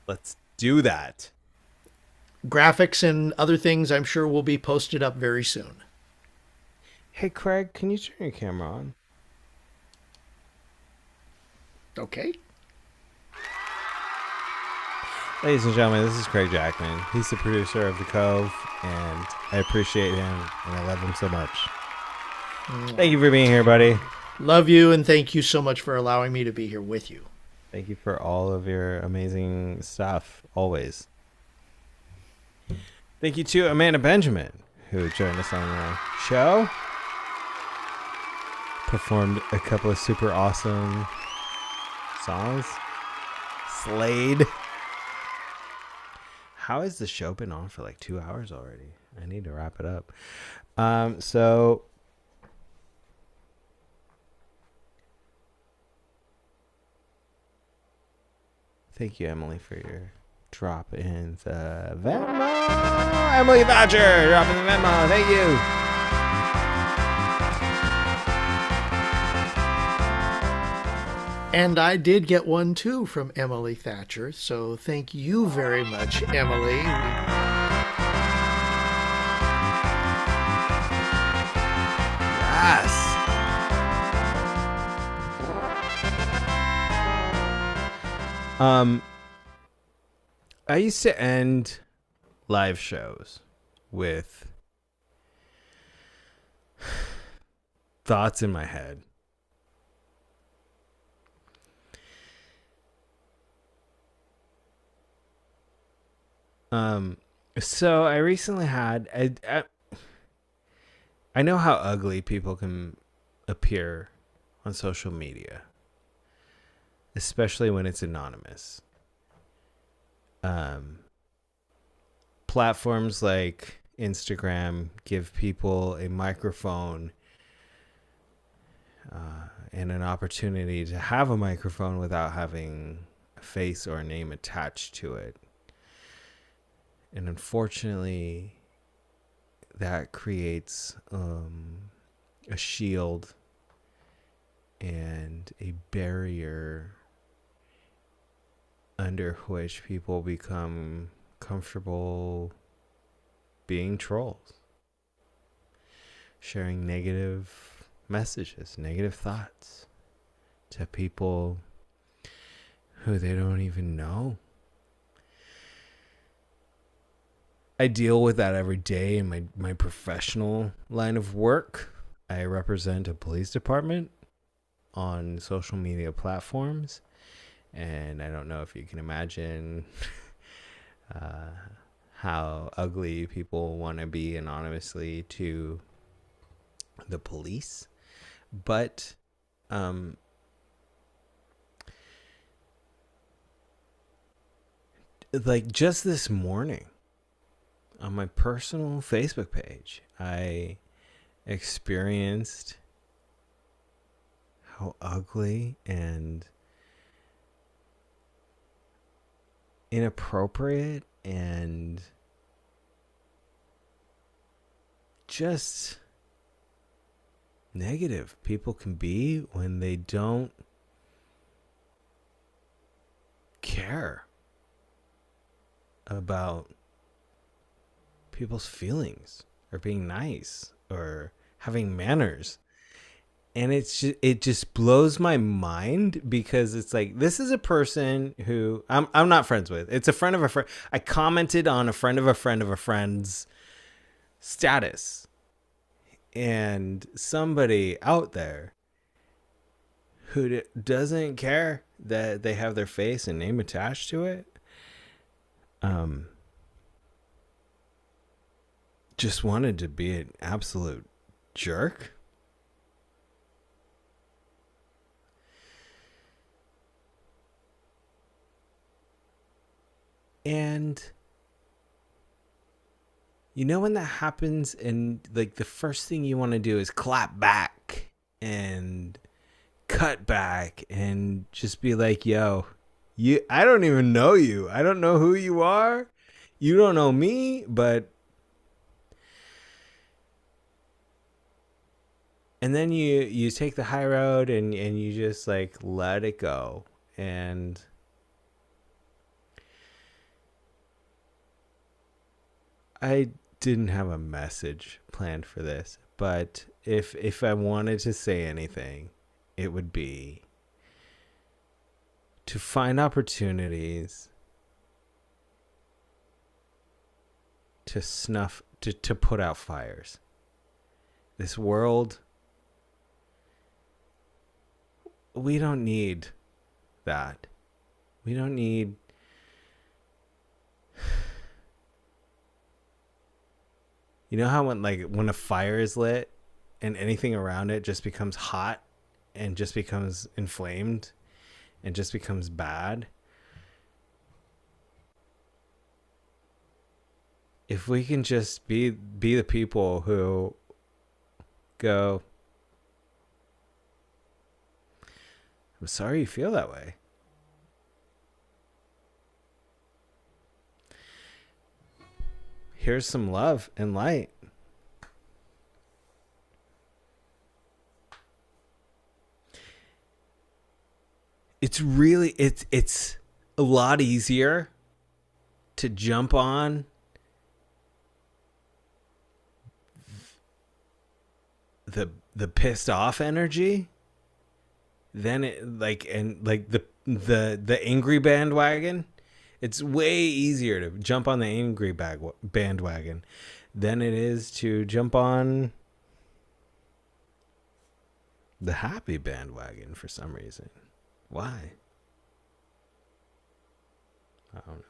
Let's do that. Graphics and other things I'm sure will be posted up very soon. Hey, Craig, can you turn your camera on? Okay. Ladies and gentlemen, this is Craig Jackman. He's the producer of The Cove, and I appreciate him, and I love him so much. Thank you for being here, buddy. Love you, and thank you so much for allowing me to be here with you. Thank you for all of your amazing stuff, always. Thank you to Amanda Benjamin, who joined us on the show. Performed a couple of super awesome songs. Slayed. How has the show been on for like 2 hours already? I need to wrap it up. So thank you, Emily, for your drop in the Venmo. Emily Thatcher, dropping the Venmo. Thank you. And I did get one too from Emily Thatcher, so thank you very much, Emily. Yes. I used to end live shows with thoughts in my head. So I recently had, I know how ugly people can appear on social media, especially when it's anonymous. Platforms like Instagram give people a microphone and an opportunity to have a microphone without having a face or a name attached to it. And unfortunately, that creates a shield and a barrier under which people become comfortable being trolls, sharing negative messages, negative thoughts to people who they don't even know. I deal with that every day in my professional line of work. I represent a police department on social media platforms. And I don't know if you can imagine how ugly people want to be anonymously to the police. But like just this morning, on my personal Facebook page, I experienced how ugly and inappropriate and just negative people can be when they don't care about people's feelings or being nice or having manners. And it just blows my mind, because it's like, this is a person who I'm not friends with. It's a friend of a friend. I commented on a friend of a friend of a friend's status, and somebody out there who doesn't care that they have their face and name attached to it, just wanted to be an absolute jerk. And you know, when that happens, and like the first thing you want to do is clap back and cut back and just be like, yo, I don't even know you. I don't know who you are. You don't know me, but. And then you take the high road and you just like let it go. And I didn't have a message planned for this, but if I wanted to say anything, it would be to find opportunities to put out fires. This world, we don't need that. We don't need You know how when a fire is lit and anything around it just becomes hot and just becomes inflamed and just becomes bad? If we can just be the people who go, I'm sorry you feel that way. Here's some love and light. It's a lot easier to jump on the pissed off energy than the angry bandwagon. It's way easier to jump on the angry bandwagon than it is to jump on the happy bandwagon for some reason. Why? I don't know.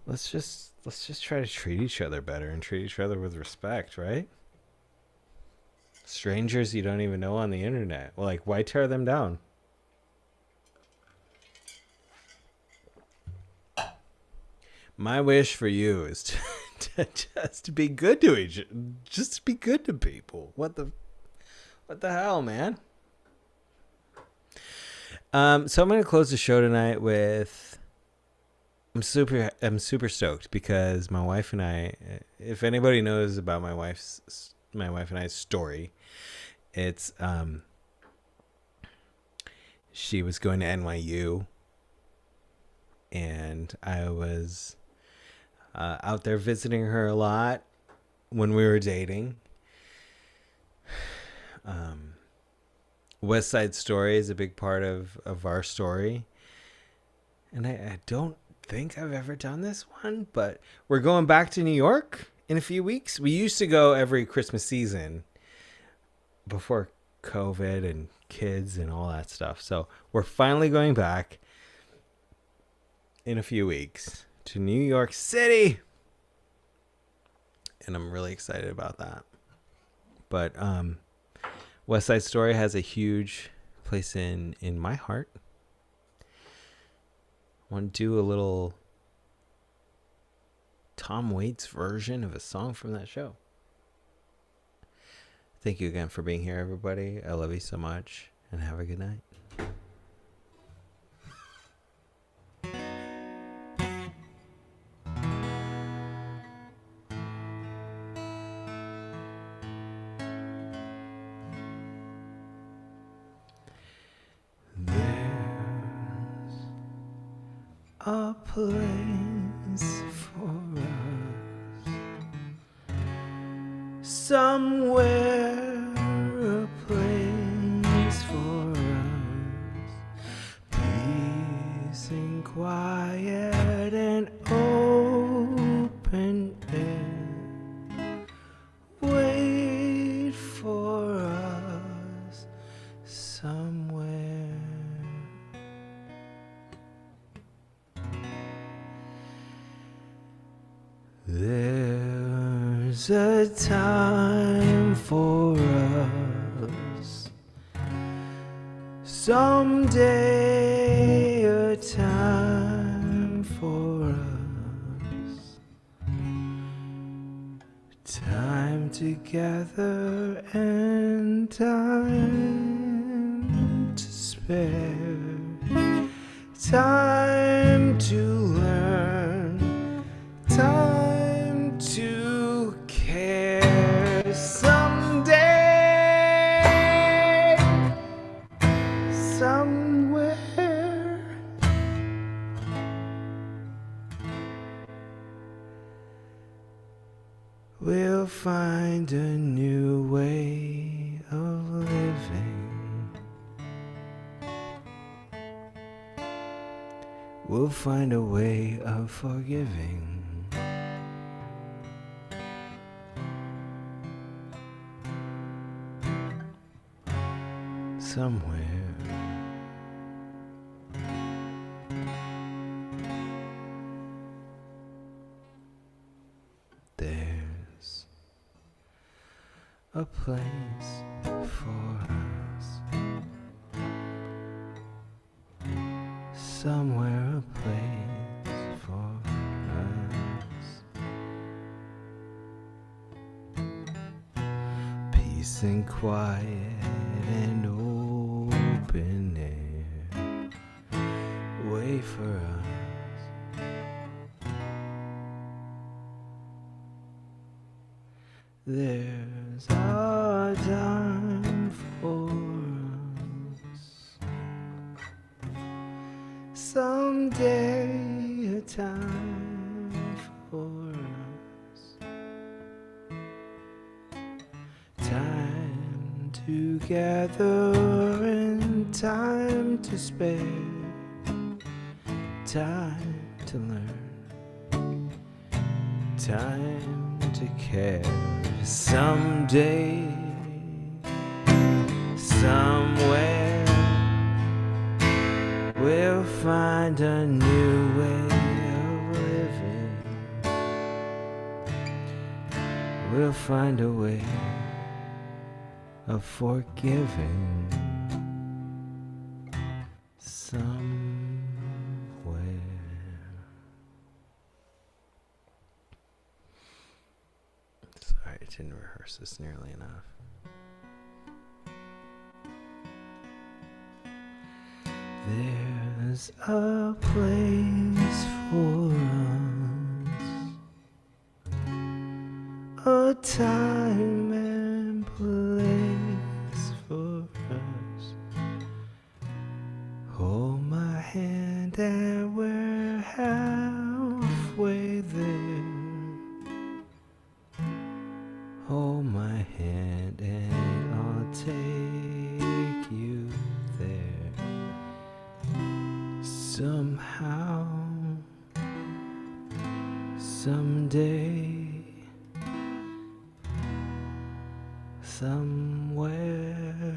Let's just try to treat each other better and treat each other with respect, right? Strangers you don't even know on the internet. Like, why tear them down? My wish for you is to just be good to just be good to people. What the hell, man? So I'm going to close the show tonight with, I'm super stoked because my wife and I, if anybody knows about my wife and I's story, it's, she was going to NYU and I was out there visiting her a lot when we were dating. West Side Story is a big part of our story. And I don't think I've ever done this one, but we're going back to New York in a few weeks. We used to go every Christmas season before COVID and kids and all that stuff. So we're finally going back in a few weeks to New York City. And I'm really excited about that. But West Side Story has a huge place in my heart. I want to do a little Tom Waits version of a song from that show. Thank you again for being here, everybody. I love you so much, and have a good night. a place for us. Somewhere a place for us. Peace and quiet and open air. Wait for us somewhere. There's a time for us, someday a time for us, time together and time to spare, time to learn, time to care. Someday, somewhere, we'll find a new way of living. We'll find a way of forgiving. Somewhere. There's a place for us. Somewhere a place for us. Peace and quiet and open air. Wait for us. There's a time for us. Someday a time for us. Time together and time to spare. Time to learn. Time to care. Someday, somewhere, we'll find a new way of living. We'll find a way of forgiving. Somewhere. Sorry, I didn't rehearse this nearly enough. There's a place for us, a time and place for us. Hold my hand and we're halfway there. Hold my hand and I'll take you there. Somehow, someday, somewhere.